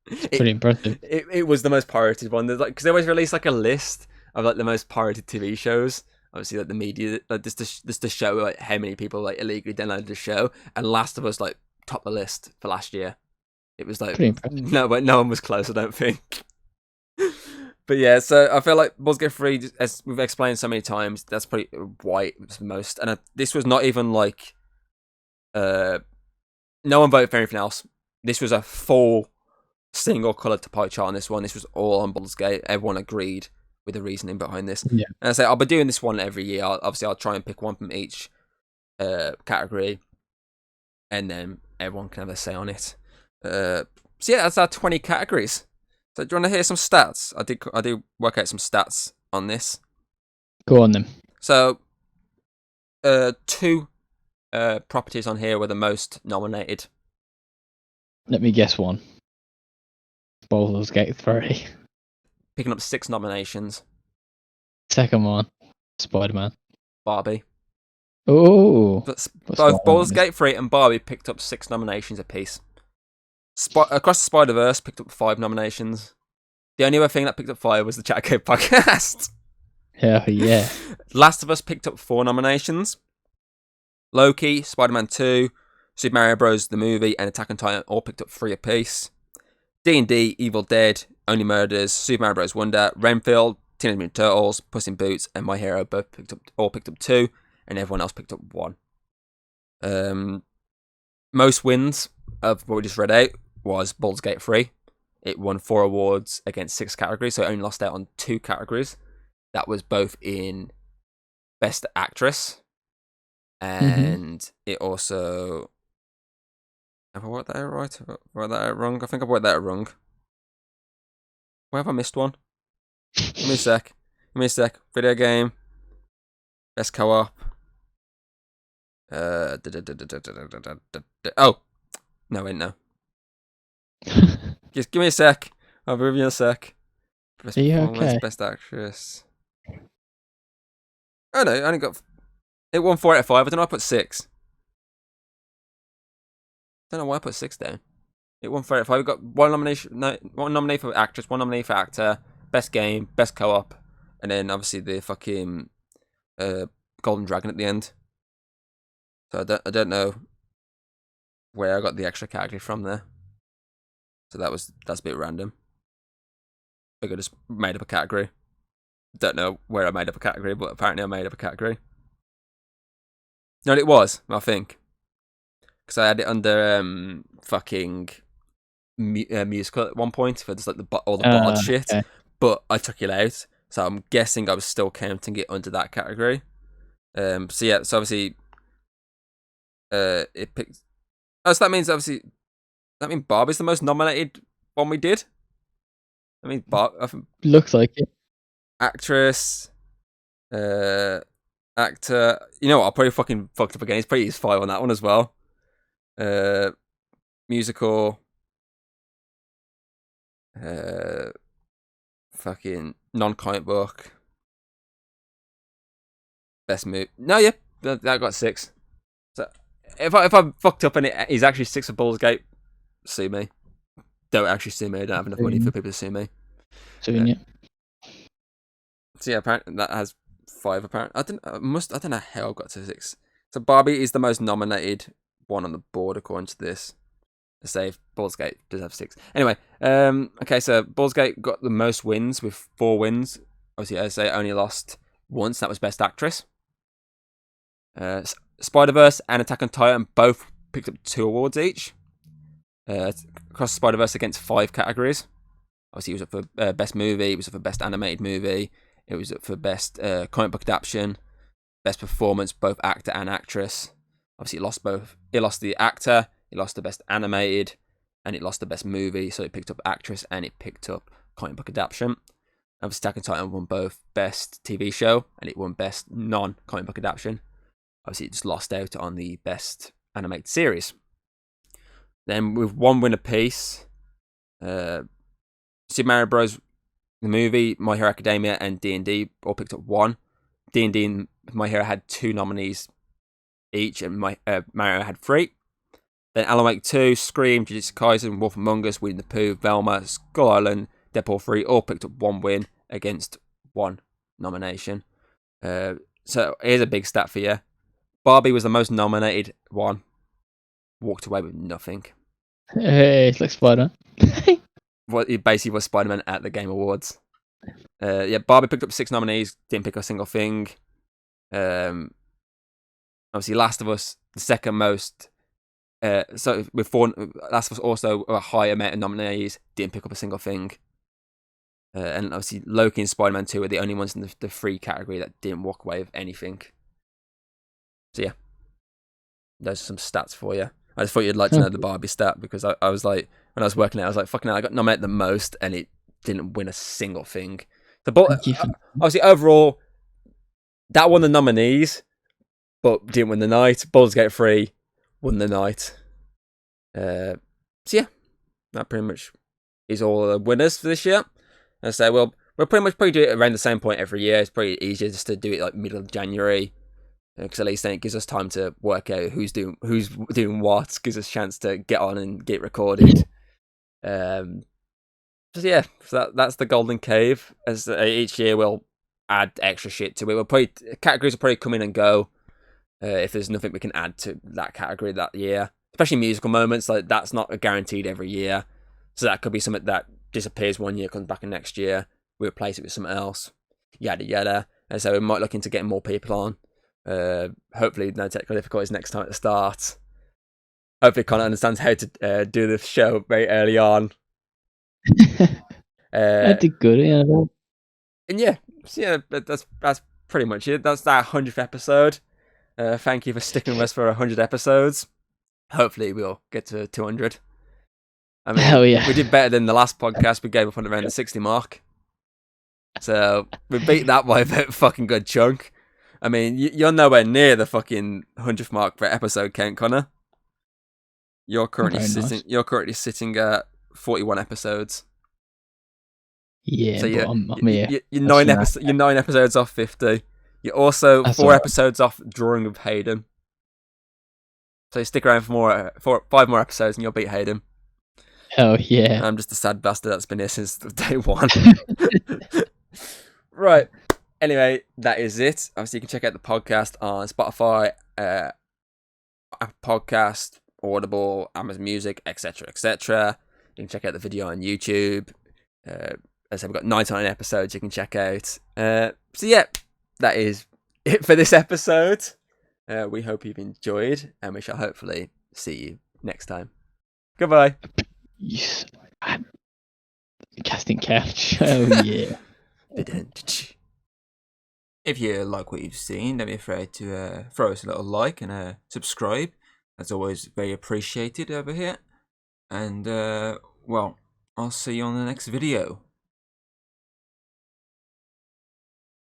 Pretty impressive. It was the most pirated one. There's because they always release like a list of like the most pirated TV shows. Obviously, like the media, like just to show like how many people like illegally downloaded the show. And Last of Us like topped the list for last year. It was like no one was close. I don't think. But yeah, so I feel like Baldur's Gate 3, as we've explained so many times, that's probably why it was the most. And this was not even like, no one voted for anything else. This was a full single colour to pie chart on this one. This was all on Baldur's Gate. Everyone agreed with the reasoning behind this. Yeah. And I say I'll be doing this one every year. I'll try and pick one from each category, and then everyone can have a say on it. So yeah, that's our 20 categories. So do you want to hear some stats? I did work out some stats on this. Go on then. So, 2 properties on here were the most nominated. Let me guess one. Baldur's Gate 3. Picking up 6 nominations. Second one. Spider-Man. Barbie. Oh. Both Baldur's Gate 3 and Barbie picked up 6 nominations apiece. Across the Spider-Verse picked up 5 nominations. The only other thing that picked up 5 was the Chat Code podcast. Hell yeah. Last of Us picked up 4 nominations. Loki, Spider-Man 2, Super Mario Bros. The movie, and Attack on Titan all picked up 3 apiece. D&D, Evil Dead, Only Murders, Super Mario Bros. Wonder, Renfield, Teenage Mutant Turtles, Puss in Boots, and My Hero both picked up 2, and everyone else picked up 1. Most wins of what we just read out was Baldur's Gate 3. It won 4 awards against 6 categories, so it only lost out on 2 categories. That was both in Best Actress, and it also... Have I worked that out right? Have I worked that out wrong? I think I've worked that out wrong. Where have I missed one? Give me a sec. Video game. Best co-op. Oh. No, wait, no. Just give me a sec. I'll be with you in a sec. Best performance, okay? Best actress. Oh no, I only got... It won 4 out of 5. I don't know why I put 6. I don't know why I put 6 down. It won 4 out of 5. We got 1 nomination. No, 1 nominee for actress, 1 nominee for actor, best game, best co-op, and then obviously the fucking Golden Dragon at the end. So I don't know where I got the extra category from there. So that's a bit random. I just made up a category. Don't know where I made up a category, but apparently I made up a category. No, it was, I think. Because I had it under fucking musical at one point for just like all the bard shit. Okay. But I took it out. So I'm guessing I was still counting it under that category. So yeah, so obviously it picked... Oh, so that means obviously... That means Barbie's the most nominated one we did? I mean, looks like it. Actress, actor. You know what? I probably fucking fucked up again. It's probably 5 on that one as well. Musical. Fucking non-comic book. Best movie. No, yeah, that got 6. So if I fucked up and it is actually 6 for Baldur's Gate, sue me. Don't actually sue me. I don't have enough money for people to sue me. Suing you. So yeah, apparently that has 5. Apparently, I don't know how I got to 6. So Barbie is the most nominated one on the board according to this. To say Baldur's Gate does have 6. Anyway, okay, so Baldur's Gate got the most wins with 4 wins. Obviously, as I say, only lost once. That was Best Actress. Spider-Verse and Attack on Titan both picked up 2 awards each. Across Spider-Verse against 5 categories. Obviously, it was up for Best Movie, it was up for Best Animated Movie, it was up for Best Comic Book Adaptation, Best Performance, both actor and actress. Obviously, it lost the actor, it lost the Best Animated, and it lost the Best Movie, so it picked up actress and it picked up Comic Book Adaptation. Obviously, Attack on Titan won both Best TV Show and it won Best Non-Comic Book Adaptation. Obviously, it just lost out on the Best Animated Series. Then with 1 win apiece, Super Mario Bros. The movie, My Hero Academia, and D&D all picked up 1. D&D and My Hero had 2 nominees each, and Mario had 3. Then Alan Wake 2, Scream, Jujutsu Kaisen, Wolf Among Us, Winnie the Pooh, Velma, Skull Island, Deadpool 3 all picked up 1 win against 1 nomination. So here's a big stat for you. Barbie was the most nominated one. Walked away with nothing. It's like Spider. What it basically was Spider-Man at the Game Awards. Barbie picked up 6 nominees, didn't pick up a single thing. Obviously, Last of Us, the second most. So with 4, Last of Us also a high amount of nominees, didn't pick up a single thing. And obviously, Loki and Spider-Man 2 are the only ones in the free category that didn't walk away with anything. So yeah, those are some stats for you. I just thought you'd like to know the Barbie stat because I was like, when I was working out, I was like, fucking hell, I got nominated the most and it didn't win a single thing. Obviously, overall, that won the nominees, but didn't win the night. Baldur's Gate 3 won the night. So yeah, that pretty much is all the winners for this year. And so we'll pretty much probably do it around the same point every year. It's probably easier just to do it like middle of January. Because at least then it gives us time to work out who's doing what, gives us a chance to get on and get recorded. So that's the Golden Cave. As each year we'll add extra shit to it. Categories will probably come in and go if there's nothing we can add to that category that year. Especially musical moments, like that's not guaranteed every year. So that could be something that disappears one year, comes back in next year. We replace it with something else. Yada yada. And so we might look into getting more people on. Hopefully no technical difficulties next time at the start. Hopefully Connor understands how to do the show very early on. I did good, And yeah, that's pretty much it. That's that 100th episode. Thank you for sticking with us for 100 episodes. Hopefully we'll get to 200. I mean, hell yeah. We did better than the last podcast. We gave up on around the 60 mark. So we beat that by a fucking good chunk. I mean, you're nowhere near the fucking 100th mark per episode count, Connor. You're currently sitting at 41 episodes. Yeah, so I'm here. You're 9 episodes off 50. You're also 4 episodes off Drawing with Hayden. So you stick around for 5 more episodes and you'll beat Hayden. Oh yeah. I'm just a sad bastard that's been here since day 1. Right. Anyway, that is it. Obviously, you can check out the podcast on Spotify, Apple Podcast, Audible, Amazon Music, etc., etc. You can check out the video on YouTube. As I said, we've got 99 episodes you can check out. So yeah, that is it for this episode. We hope you've enjoyed, and we shall hopefully see you next time. Goodbye. Yes. Casting couch. Oh yeah. If you like what you've seen, don't be afraid to throw us a little like and subscribe. That's always very appreciated over here. And, well, I'll see you on the next video.